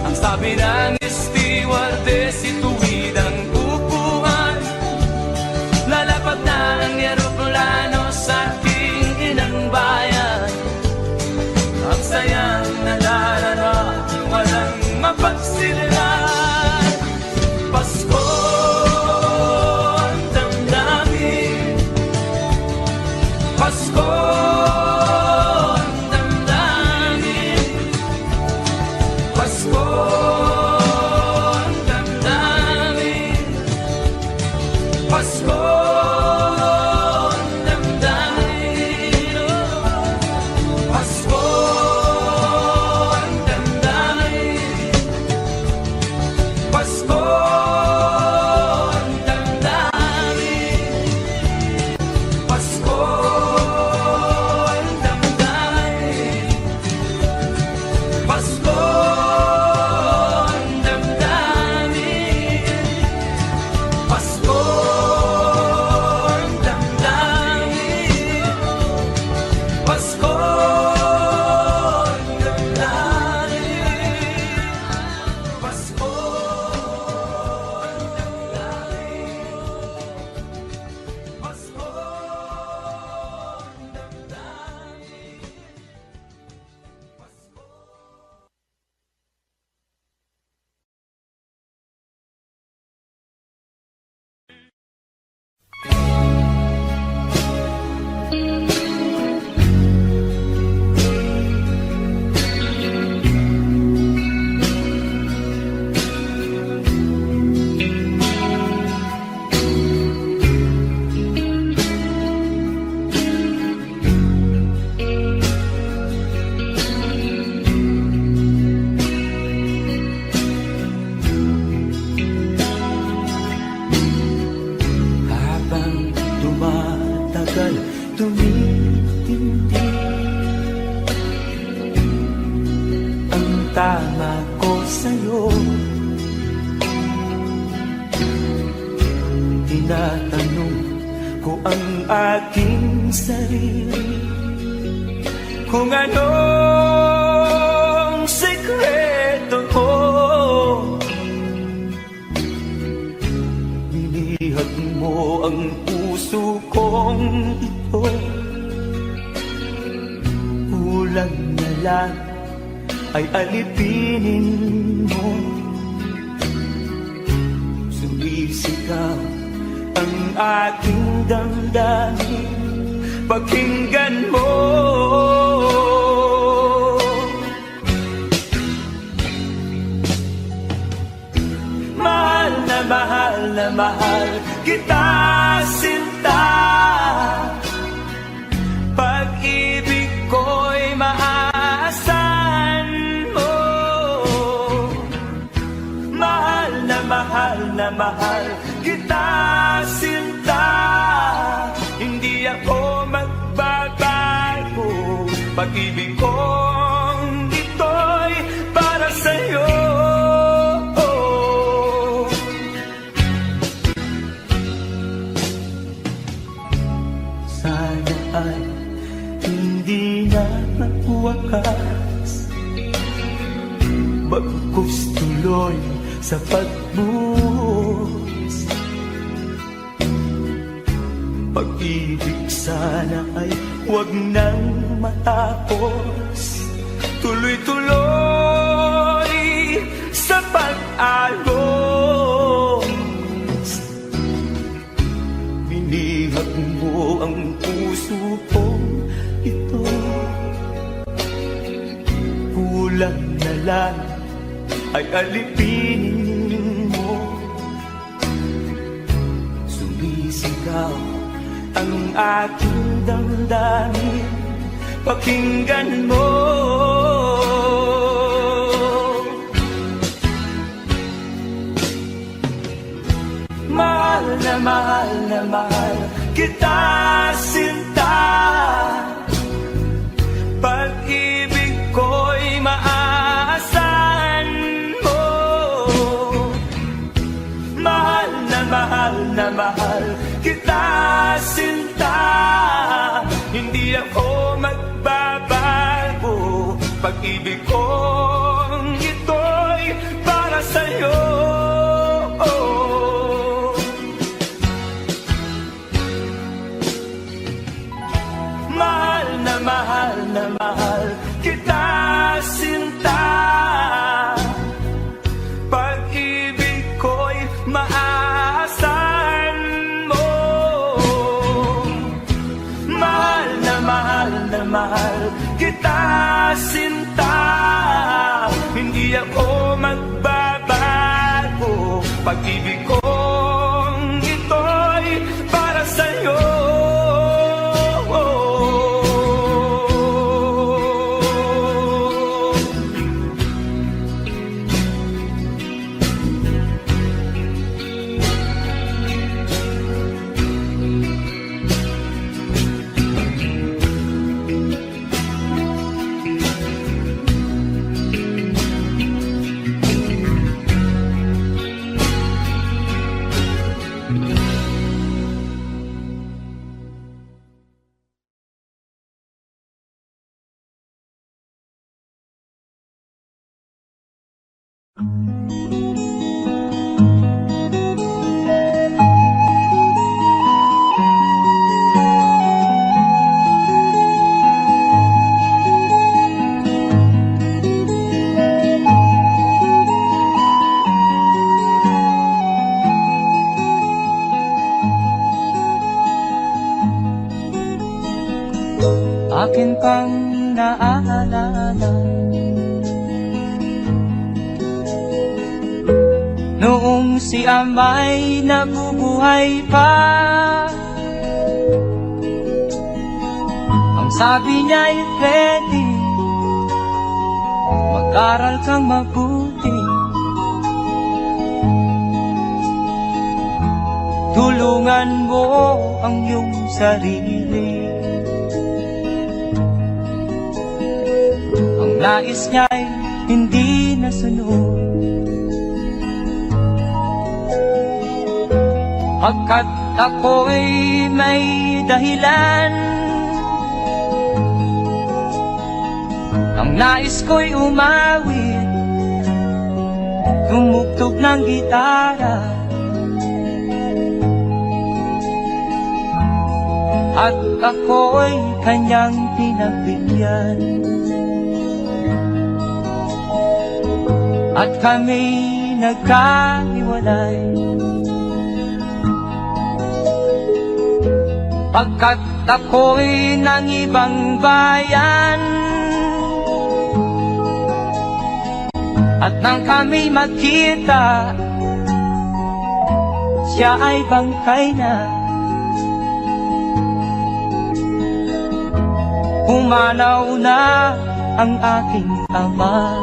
G: Ang sabi ng stewardess, ituwid ang upuan. Lalapag na ang eroplano sa aking inang bayan. Ang sayang nadarama, walang mapagsilala. Pasko
C: tinatanong ko ang aking sarili kung anong sekreto ko. Binihag mo ang puso kong ito, kulang na lang ay alipinin mo. Sumisigaw ang aking damdamin, pakinggan mo. Mahal na mahal kita, sinta. Pag-ibig ko'y maaasahan mo. Mahal na mahal kita, sinta. Hindi ako magbabago. Pag-ibig kong ito'y para sa'yo. Sana ay hindi na magwakas, bagkus tuloy sa pagbuhos. Pag-ibig sana ay huwag nang matapos, tuloy-tuloy sa pag-alos. Binihag mo ang puso kong ito, kulang na lang ay alipinin mo. Sumisigaw ang aking damdamin, pakinggan mo. Mahal na mahal kita, sinta. Pag-ibig ko'y maaasahan mo. Mahal na mahal kita, sinta. Hindi ako magbabago. Pag-ibig kong ito'y para sa'yo. Mahal na mahal kita, sinta. Pag-ibig ko'y maaasahan mo. Mahal na mahal kita, sinta. Hindi ako magbabago. Pag-ibig kong ito'y para sa'yo.
G: Akin pang naaalala noong si Amay nabubuhay pa. Ang sabi niya'y ready, mag-aral kang mabuti, tulungan mo ang iyong sarili. Ang nais niya'y hindi nasunod, pagkat ako'y may dahilan. Ang nais ko'y umawit, tumugtog ng gitara, at ako'y kanyang pinagbigyan. At kami nagkahiwalay, pagkat ako'y ng ibang bayan. At nang kami magkita, siya ay bangkay na. Pumanaw na ang aking ama.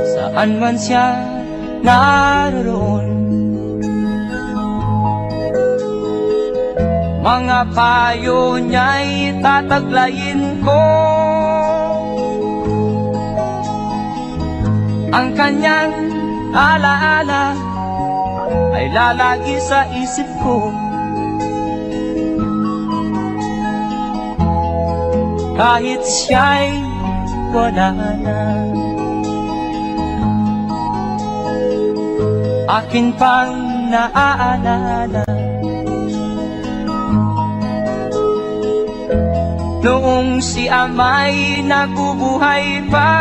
G: Saan man siya naroon, mga payo niya'y tataglayin ko. Ang kanyang alaala ay lalagi sa isip ko. Kahit siya'y wala na, akin pang naaalala noong si ama'y nabubuhay pa.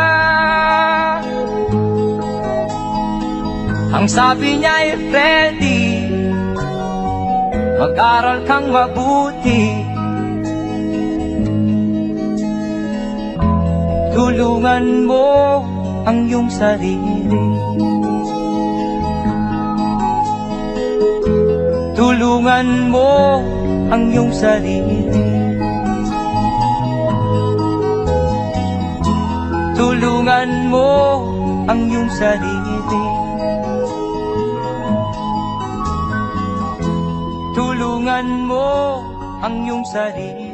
G: Ang sabi niya'y, Freddy, mag-aral kang mabuti, tulungan mo ang iyong sarili, tulungan mo ang iyong sarili, tulungan mo ang iyong sarili, tulungan mo ang iyong sarili.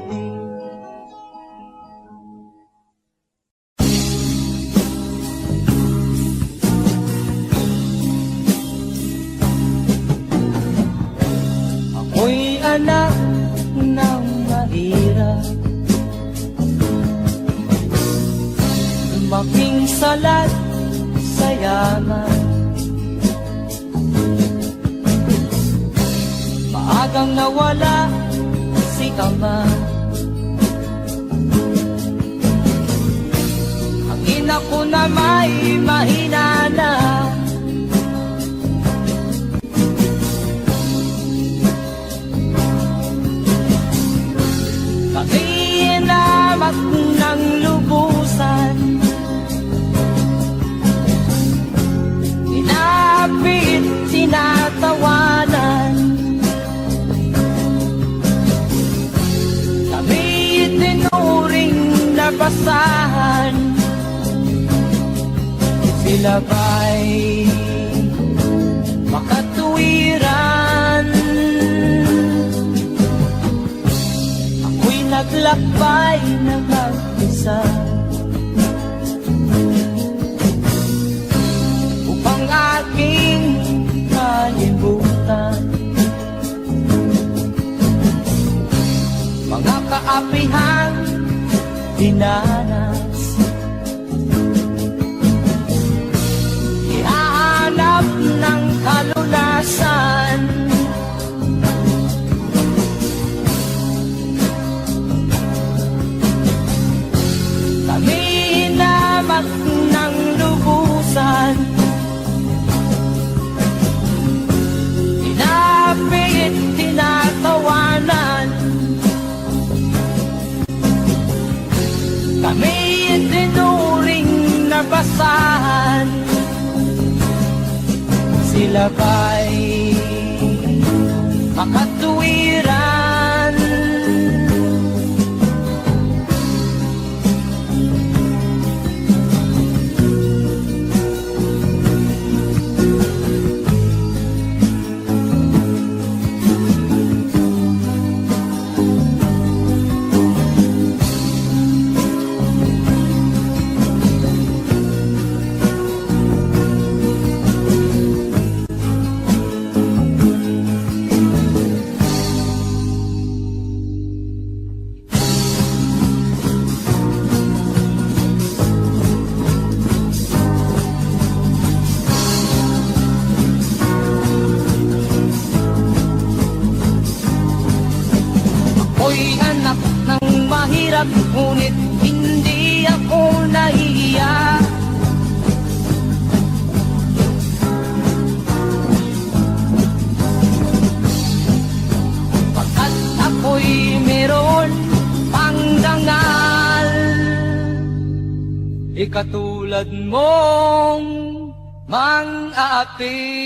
G: Ako'y anak ng mahirap, lumaking salat sa yaman. Maagang nawala si ama, ang ina ko na may mahina na. Inamat ng lubusan, inapit, tinatawanan. Kami itinuring na basahan, sila ba'y makatuwiran? Naglakbay na mag-isa upang aking kalimutan mga kaapihang dinanas. Ihahanap ng kalunasan, inamat ng lubusan, inapit, tinatawanan. Kami itinuring na basahan, sila ba'y makatuwiran? ikatulad mong mang-aapi.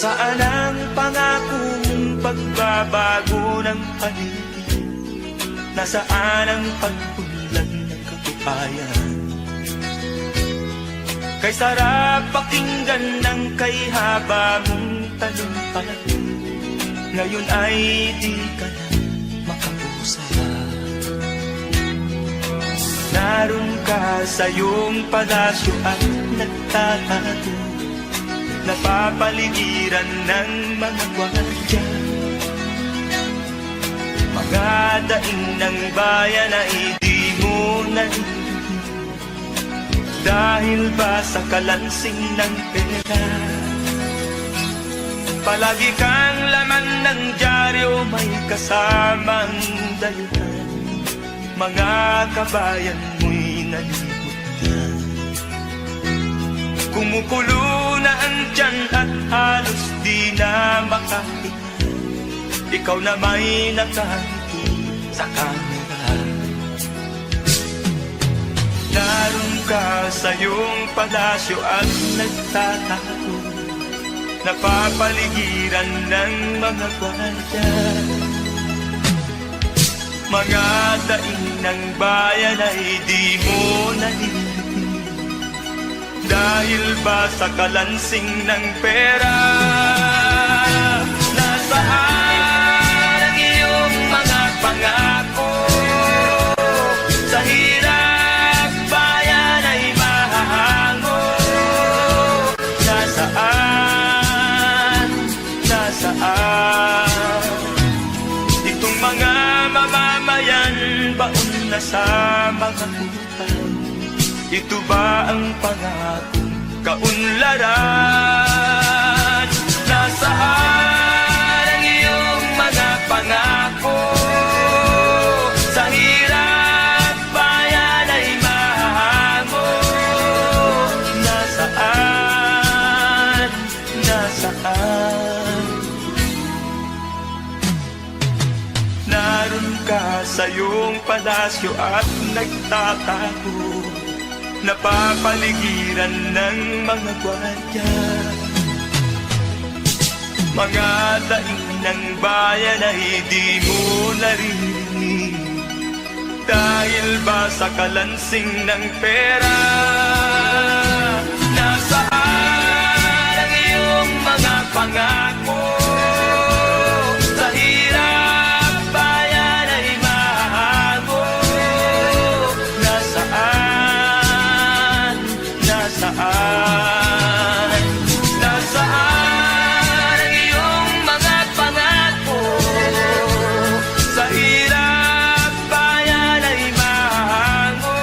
C: Saan ang pangako mong pagbabago ng paligid? Nasaan ang pagpunlan ng katupayan? Kay sarap pakinggan ng kay haba mong talumpati, ngayon ay di ka na makapusa. Naroon ka sa iyong palasyo at nagtatago, napapaligiran ng mga gwardiya. Mga daing ng bayan na hindi mo narinig, dahil ba sa kalansing ng pera? Palagi kang laman ng dyaryo, may kasamang daluhan, mga kabayan mo'y nalimutan. Kumukulo na ang tiyan at halos di na makahinga, ikaw na may nakangiti sa kamera. Naroon ka sa iyong palasyo at nagtatago, napapaligiran ng mga gwardiya. Mga daing ng bayan ay di mo narinig, dahil ba sa kalansing ng pera? Nasaan ang iyong mga pangako? Sa hirap bayan ay mahahango. Nasaan? Nasaan? Itong mga mamamayan, baon na sa mga utang. Ito ba ang pangakong kaunlaran? Nasaan ang iyong mga pangako? Sa hirap bayan ay mahango. Nasaan? Nasaan? Naroon ka sa iyong palasyo at nagtatago, napapaligiran ng mga gwardiya. Mga daing ng bayan ay di mo narinig, dahil ba sa kalansing ng pera? Nasaan ang iyong mga pangako? Sa hirap bayan ay mahango. Nasaan? Nasaan? Nasaan ang iyong mga pangako? Sa hirap bayan ay mahango.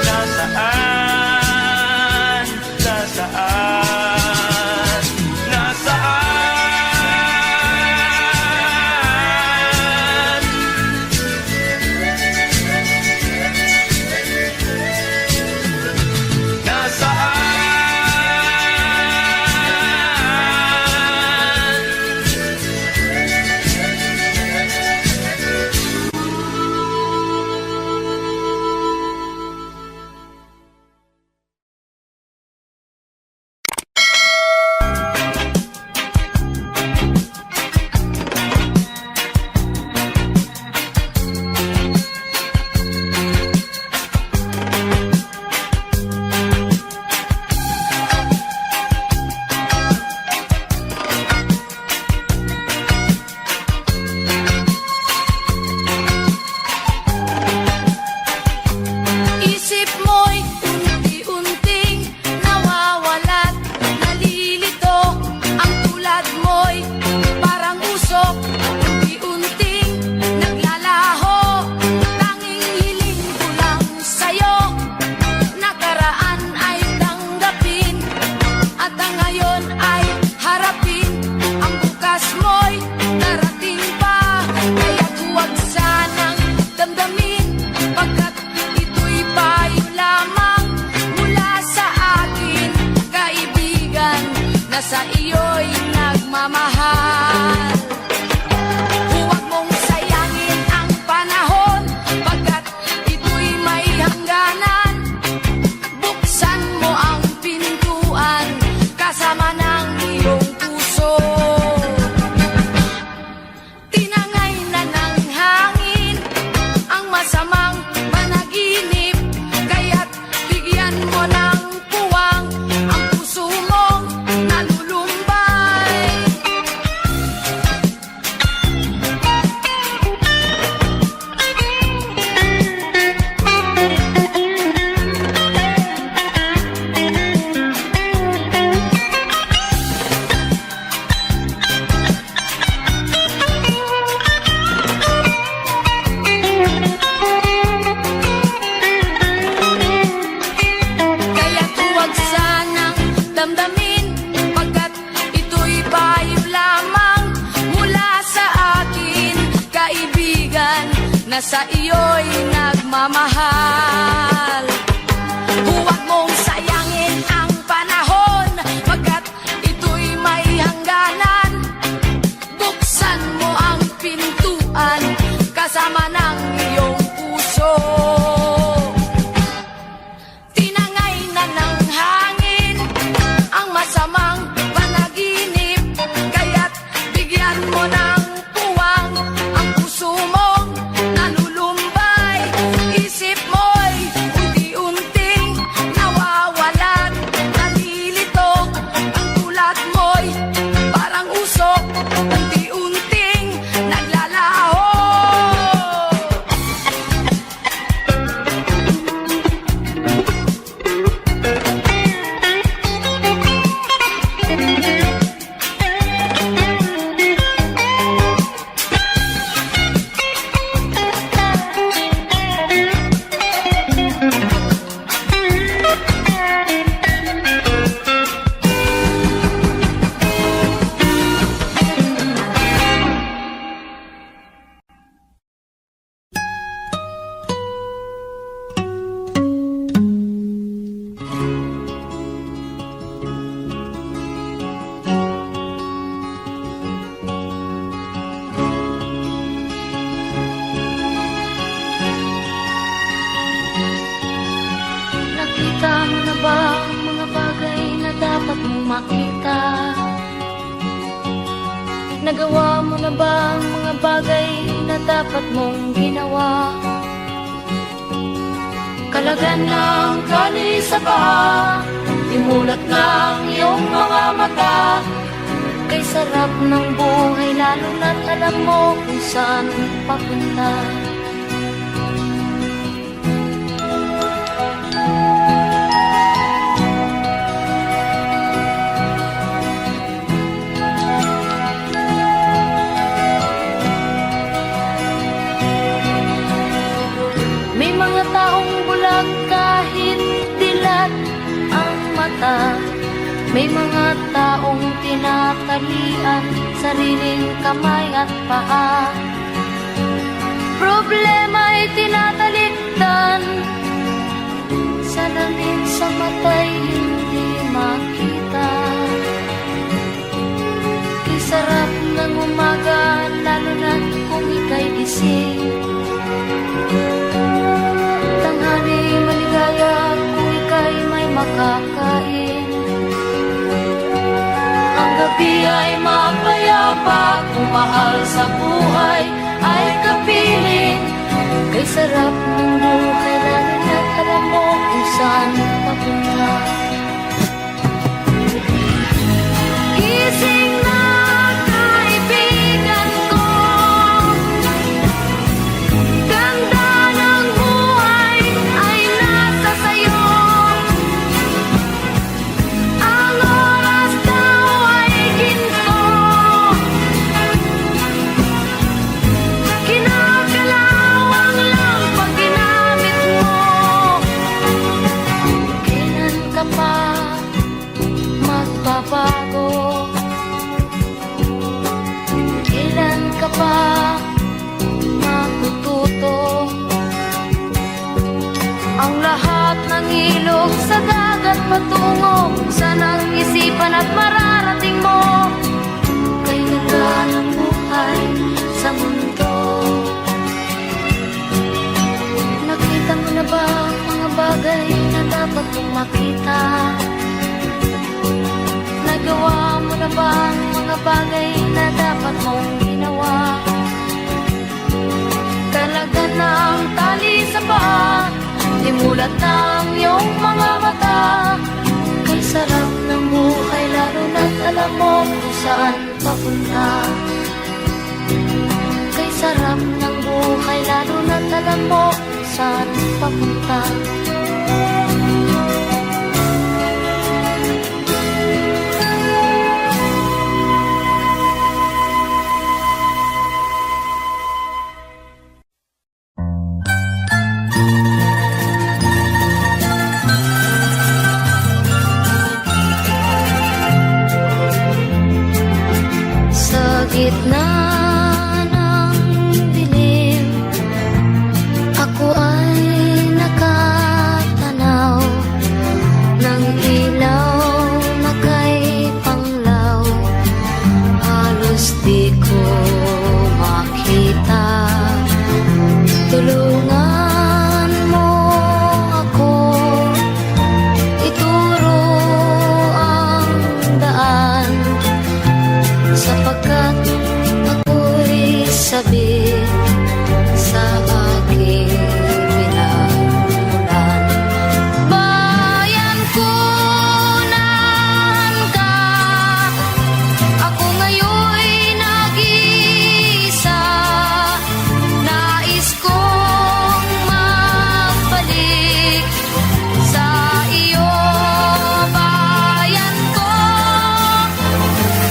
C: Nasaan? Nasaan? Nasaan?
A: sa iyo'y nagmamahal. Huwag mong sayangin ang panahon, pagkat ito'y may hangganan. Buksan mo ang pintuan, kasama ng iyong puso. Tinangay na ng hangin ang masamang panaginip, kaya't bigyan mo ng puwang ang puso mong nalulumbay. Kaya't huwag sanang damdamin, pagkat ito'y payo lamang mula sa akin, kaibigan na sa iyo'y nagmamahal. Huwag mong sayangin ang panahon, pagkat ito'y may hangganan. Buksan mo ang pintuan, kasama ng iyong puso. Tinangay na ng hangin ang masamang panaginip, kaya't bigyan mo ng puwang ang puso mong nalulumbay. Isip mo'y unti-unting nawawalan, nalilito ang tulad mo'y parang usok, unti-unting naglalaho.
F: Nakita mo na ba ang mga bagay na dapat mong makita? Nagawa mo na ba ang mga bagay na dapat mong ginawa? Kalagan ng kali sa paa, imulat ng iyong mga mata. Kay sarap ng buhay, lalo na't alam mo kung saan papunta. May mga taong bulag kahit dilat ang mata. May mga taong tinatalian sariling kamay at paa. Problema'y tinatalikdan, salamin sa mata'y hindi makita. Kay sarap ng umaga, lalo na kung ika'y gising. Tanghali maligaya kung ika'y may makakain. Ang gabi ay mapayapa kung mahal sa buhay ay kapiling. Kay sarap ng buhay, lalo na't alam mo kung saan papunta. Gising na kaibigan ko, ganda ng buhay ay nasa sayo. Ang oras daw ay ginto, kinakalawang lang pag ginamit mo. Kailan ka pa magbabago? Kailan ka pa matututo? Ang lahat ng ilog sa dagat at patungo kung saan ang isipan at mararating mo. Kay ganda ng buhay sa mundo. Nakita mo na ba ang mga bagay na dapat mong makita? Nagawa mo na ba ang mga bagay na dapat mong ginawa? Talaga ng tali sa paa, imulat ng iyong mga mata. Kay sarap ng buhay lalo na't alam mo kung saan papunta. Kay sarap ng buhay lalo na't alam mo kung saan papunta. Sa gitna ng dilim, ako ay nakatanaw ng ilaw na kay panglaw. Halos di ko makita. Tulungan mo ako, ituro ang daan, sapagkat ako'y sabi sa aking pinagmulan. Bayan ko nan ka, ako ngayon'y nag-iisa. Nais kong magbalik sa iyo, bayan ko.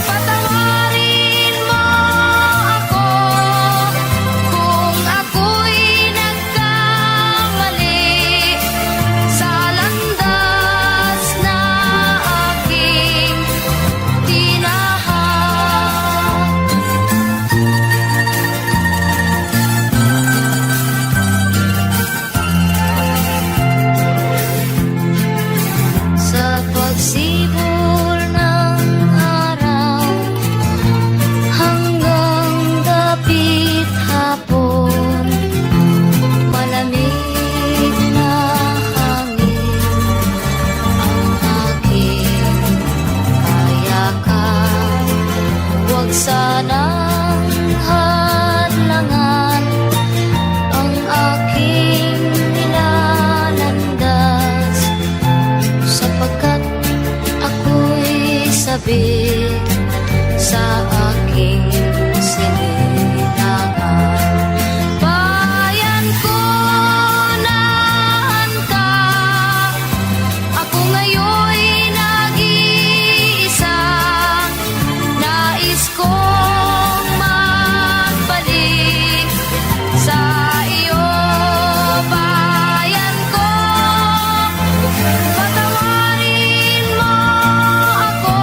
F: Patawarin mo ako kung ako'y nagkamali sa landas na aking tinahak. Sa pagsibol ng araw hanggang dapit hapon, malamig na hangin ang aking kayakan. Huwag sanang hadlangan ang aking nilalandas, sapagkat ako'y sabik sa aking sinilangan. Bayan ko naan ka, ako ngayon'y nag-iisa. Nais kong magbalik sa iyo, bayan ko. Patawarin mo ako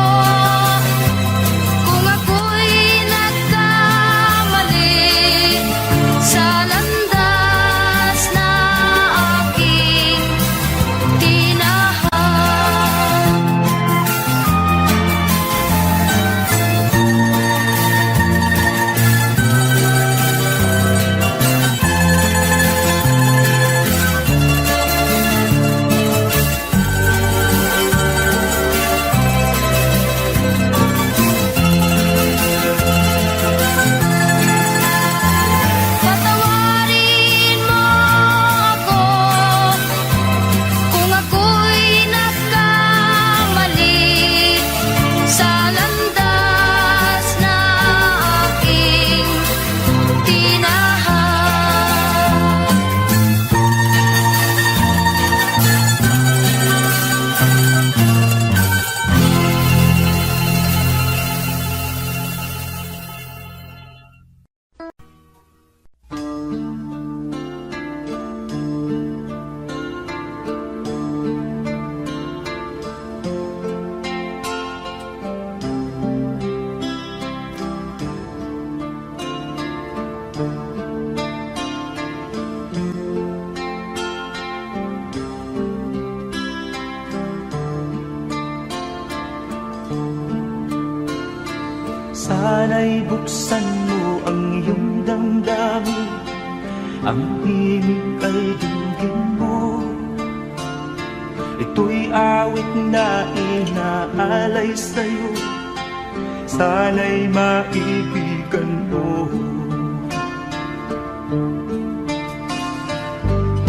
C: Sana'y buksan mo ang iyong damdamin, ang himig ay dinggin mo. Ito'y awit na inaalay sa'yo, sana'y maibigan mo.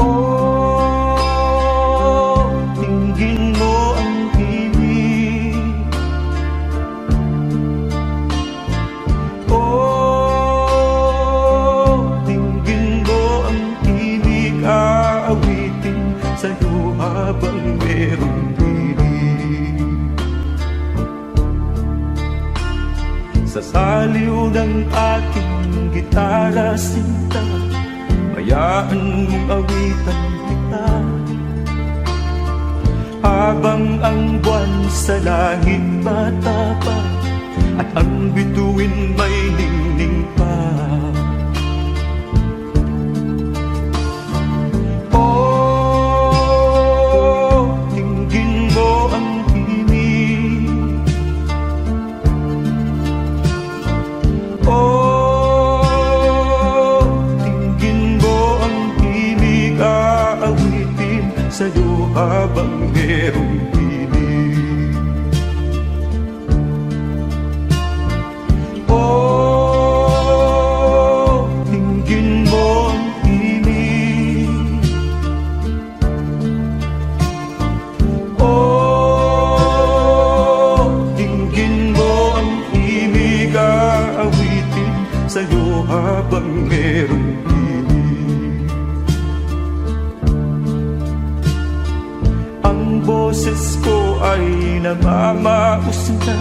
C: Oh, dinggin mo ang himig. Oh, dinggin mo ang himig, aawitin sa'yo habang merong himig. Sa saliw ng aking gitara sinta, hayaan mong awitan kita, habang ang buwan sa langit matapa at ang bituin may ningning pa. Oh, dinggin mo ang himig. Oh, dinggin mo ang himig, aawitin sa'yo habang merong himig. Oh, dinggin mo ang himig. Oh, dinggin mo ang himig, aawitin sa'yo habang merong himig. Ang boses ko ay namamaos na,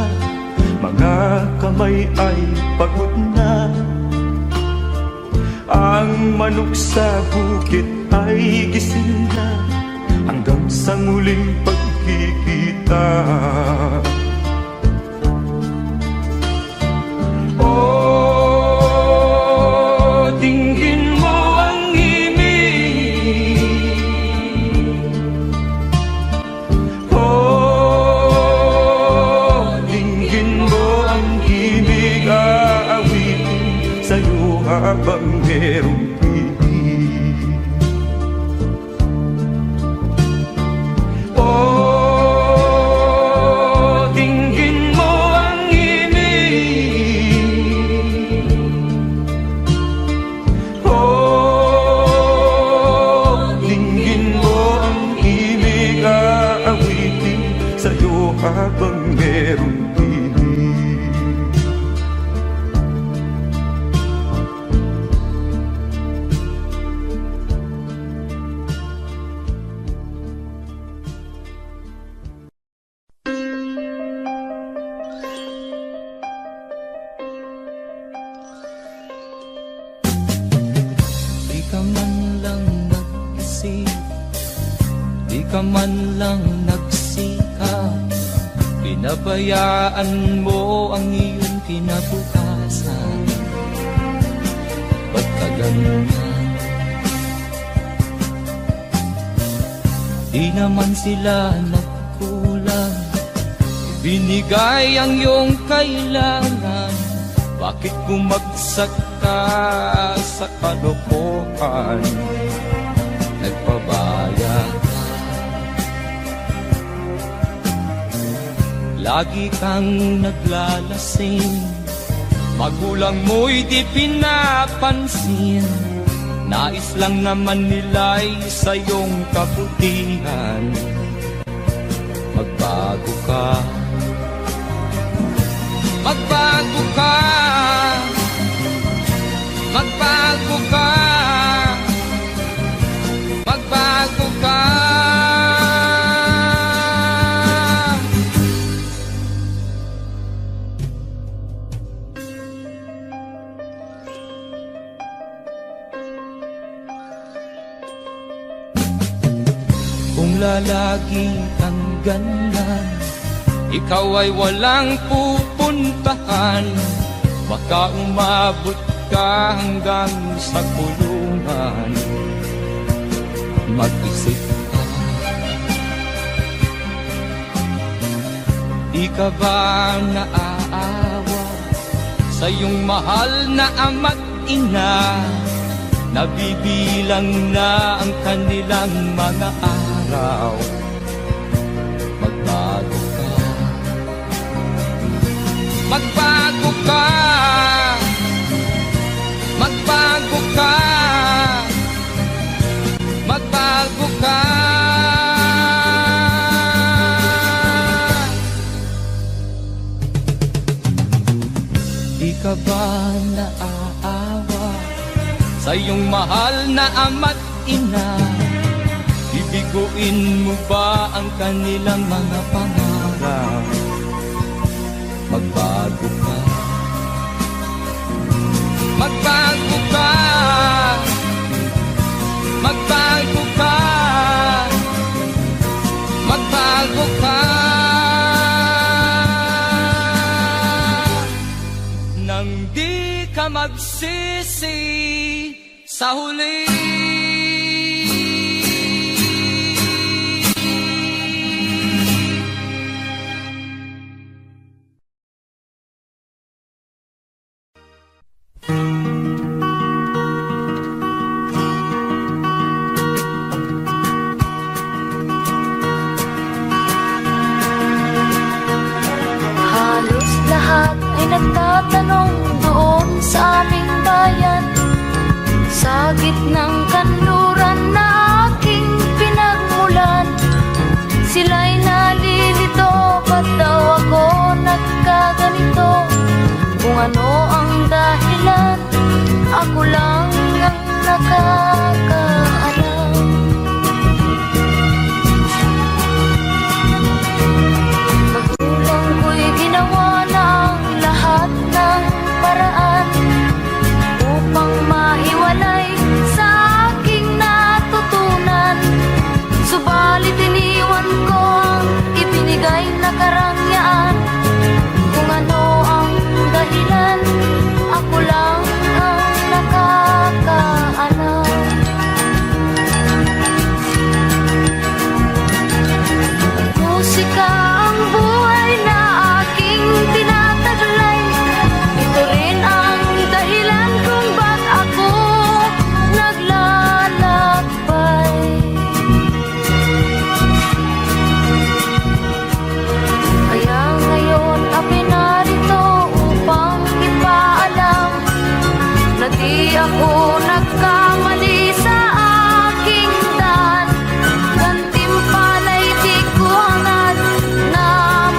C: mga kamay ay pagod na. Ang manok sa bukit ay gising na, hanggang sa muling pagkikita. Oh, dinggin mo ang himig. Oh, dinggin mo ang himig, aawitin sa'yo habang merong himig. Oh, dinggin mo ang himig. Oh, dinggin mo ang himig, aawitin sa'yo habang merong himig.
G: Di ka man lang nag-isip, di ka man lang nagsikap, pinabayaan mo ang iyong kinabukasan. Ba't ka ganyan? Di naman sila nagkulang, binigay ang iyong kailangan. Bakit bumagsak ka sa kalokohan? Nagpabaya ka, lagi kang naglalasing, magulang mo'y di pinapansin. Nais lang naman nila'y sa iyong kabutihan. Magbago ka, magbago ka, magbago ka, magbago ka. Kung lalagi kang ganyan, ikaw ay walang pupuntahan. Baka umabot ka hanggang sa kulungan. Mag-isip ka, di ka ba naaawa sa iyong mahal na ama't ina. Nabibilang na ang kanilang mga araw. Magbago ka, magbago ka, magbago ka, magbago ka. Di ka ba naaawa sa iyong mahal na ama't ina? Bibiguin mo ba ang kanilang mga pangarap? Magbago ka, magbago ka, magbago ka, magbago ka. Nang di ka magsisi sa huli.
F: Halos lahat ay nagtatanong doon sa aming bayan, sa gitnang kanluran na aking pinagmulan. Sila'y nalilito, ba't daw ako nagkaganito? Kung ano ang dahilan, ako lang ang nakakaalam. Magulang ko'y ginawa ng lahat ng paraan upang maiwalay sa aking natutunan. Subalit iniwan ko ang ibinigay na karangyaan. Kung ano ang dahilan, ako lang ang nakakaalam. Musika ang buhay na aking tinataglay. Ito rin ang dahilan kung ba't ako naglalakbay. Kaya ngayon ako'y narito upang ipaalam na di ako nagkamali sa aking daan. Gantimpala'y di ko hangad na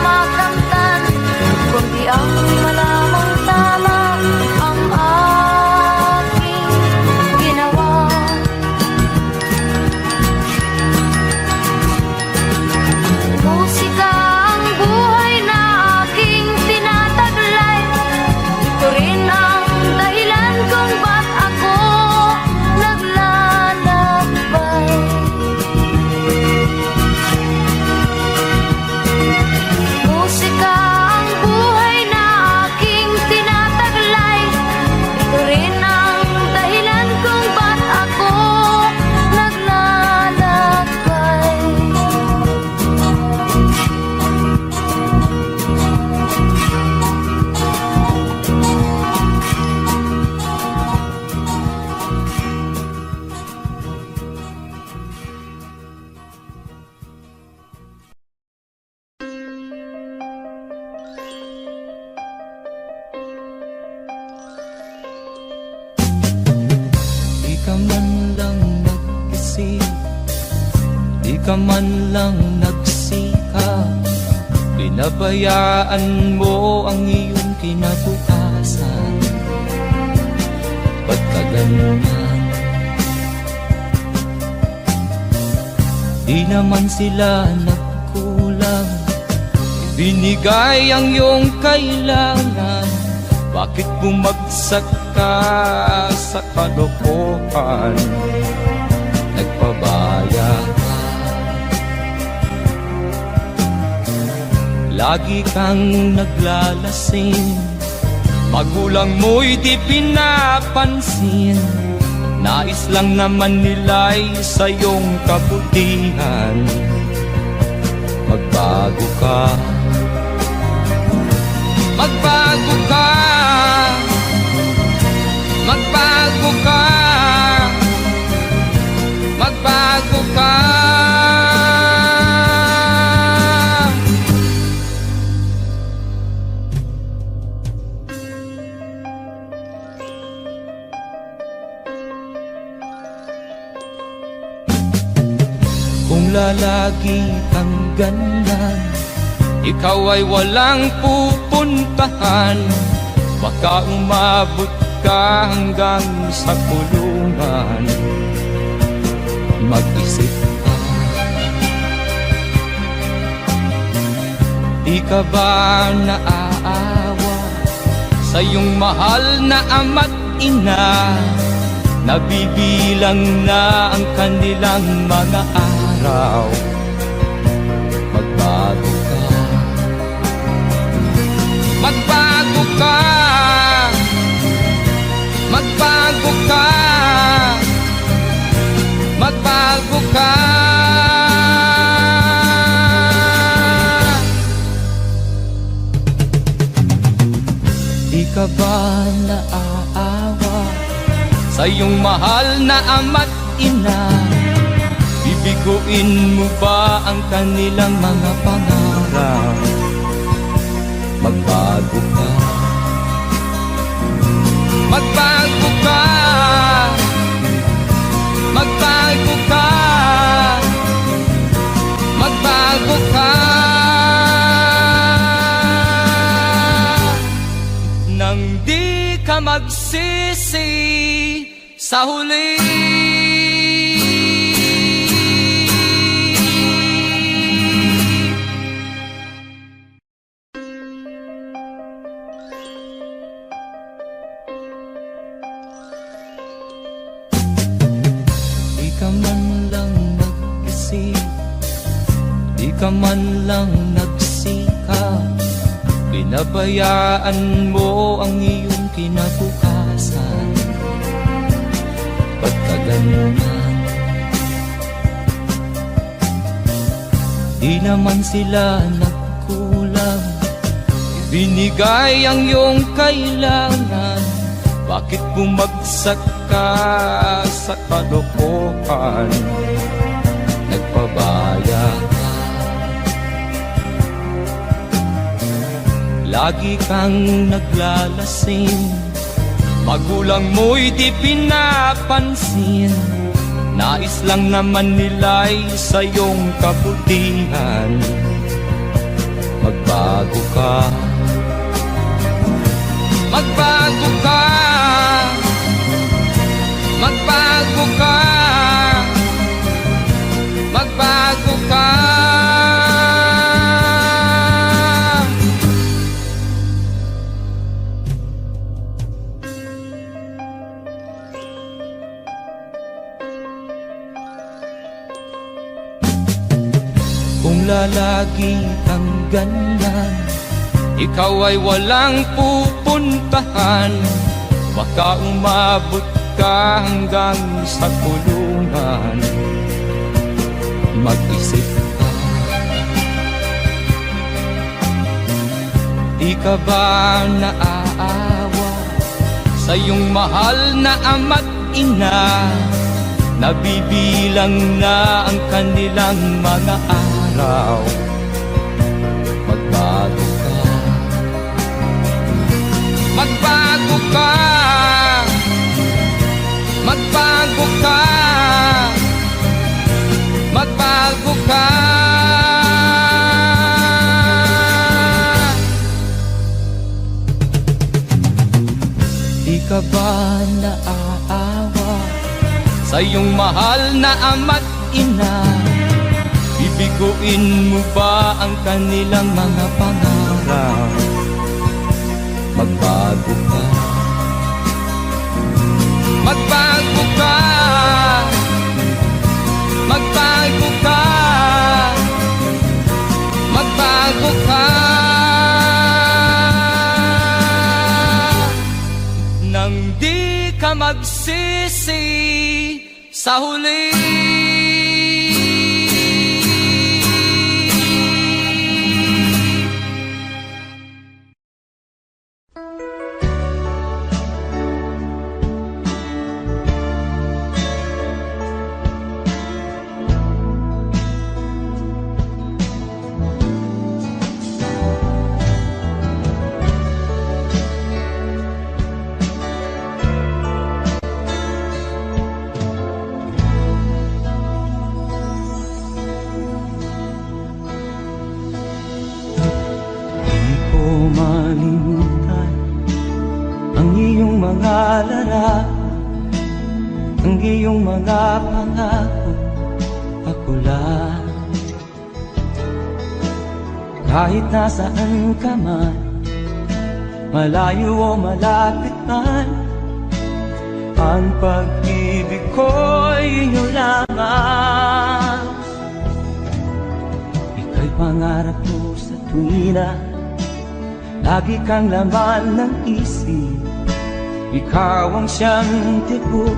F: makamtan, kundi ang malamang tama ang aking ginawa. Musika ang buhay na aking tinataglay. Ito rin ang dahilan kung ba't ako naglalakbay. Musika ang buhay na aking tinataglay. Ito rin ang dahilan kung ba't ako naglalakbay.
G: Di ka man lang nag-isip, di ka man lang nagsikap, pinabayaan mo ang iyong kinabukasan. Ba't ka ganyan? Di naman sila nagkulang, binigay ang iyong kailangan. Bakit bumagsak ka sa kalokohan? Nagpabaya ka, lagi kang naglalasing, magulang mo'y di pinapansin. Nais lang naman nila'y sa iyong kabutihan. Magbago ka, magbago ka, lalagi kang ganyan, ikaw ay walang pupuntahan. Baka umabot ka hanggang sa kulungan. Mag-isip ka, di ka ba naaawa sa iyong mahal na ama't ina? Nabibilang na ang kanilang mga araw. Magbago ka, magbago ka, magbago ka, magbago ka. Di ka ba naaawa sa iyong mahal na ama't ina? Bibiguin mo ba ang kanilang mga pangarap? Magbago ka, magbago ka, magbago ka, magbago ka. Nang di ka magsisi sa huli. Di ka man lang nag-isip, di ka man lang nagsikap, pinabayaan mo ang iyong kinabukasan. Ba't ka ganyan? Di naman sila nagkulang, ibinigay ang iyong kailangan. Bakit bumagsak ka sa kalokohan? Nagpabaya ka, lagi kang naglalasing, magulang mo'y di pinapansin. Nais lang naman nila'y sa iyong kabutihan. Magbago ka, magbago ka, magbago ka, magbago ka. Kung lalagi kang ganyan, ikaw ay walang pupuntahan. Baka umabot ka hanggang sa kulungan. Mag-isip ka, di ka ba naaawa sa iyong mahal na ama't ina? Nabibilang na ang kanilang mga araw. Magbago ka, magbago ka, magbago ka, magbago ka. Di ka ba naaawa sa iyong mahal na ama't ina? Bibiguin mo ba ang kanilang mga pangarap? Magbago ka, magbago ka, magbago ka, magbago ka. Nang di ka magsisi sa huli. malimutan ang iyong mga larawan, ang iyong mga pangako. Ako lang, kahit nasaan ka man, malayo o malapit man, ang pag-ibig ko'y iyo lamang. Ika'y pangarap ko sa tuwina, lagi kang laman ng isip. Ikaw ang siyang tibok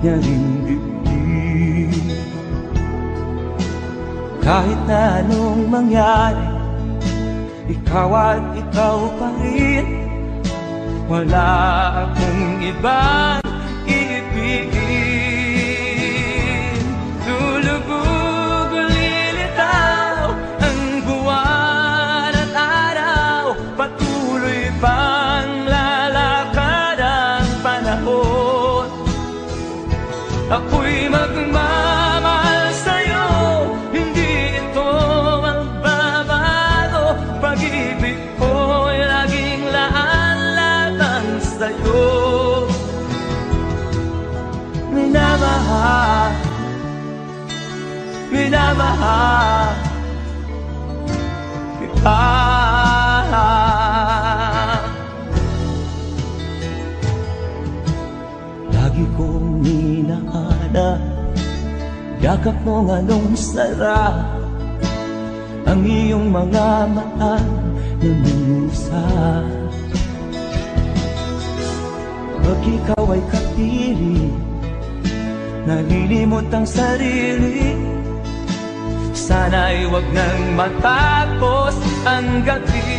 G: niya ring dibdib. Kahit na anong mangyari, ikaw at ikaw pa rin. Wala akong ibang iibigin. Lulubog o lilitaw ang buwan at araw, patuloy pang lalakad ang panahon. Ako'y magmamahal sa'yo, hindi ito magbabago. Pag-ibig ko'y laging laan lamang sa'yo. Minamahal, minamahal kita. Lagi kong minahana, yakap mong anong sarap, ang iyong mga mata na musa. Pag ikaw ay kapili, nalilimot ang sarili. Sana'y wag nang matapos ang gabi.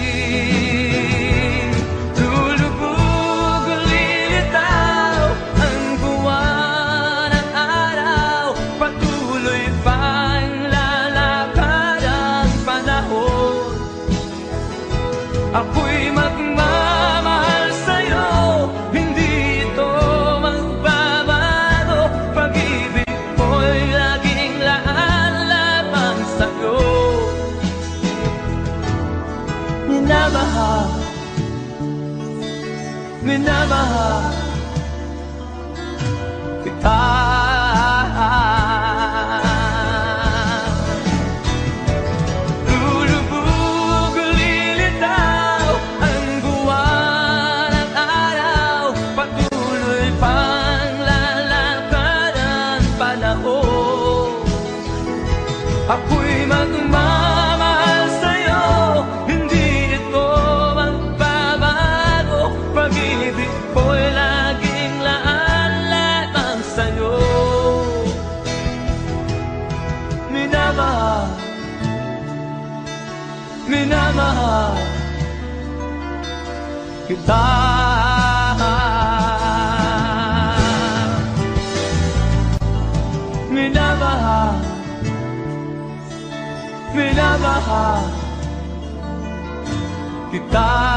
G: Lulubog o lilitaw ang buwan at araw, patuloy pang lalakad ang panahon. Ako'y magmamahal sa'yo, hindi ito magbabago. Pag-ibig ko'y laging laan lamang sa'yo. Minamahal, minamahal kita. Lulubog o lilitaw ang buwan at araw, patuloy pang lalakad ang panahon. Ako'y magmamahal sa'yo, hindi ito magbabago. Pag-ibig ko'y laging laan lamang sa'yo. Minamahal, minamahal kita. Minamahal, minamahal kita.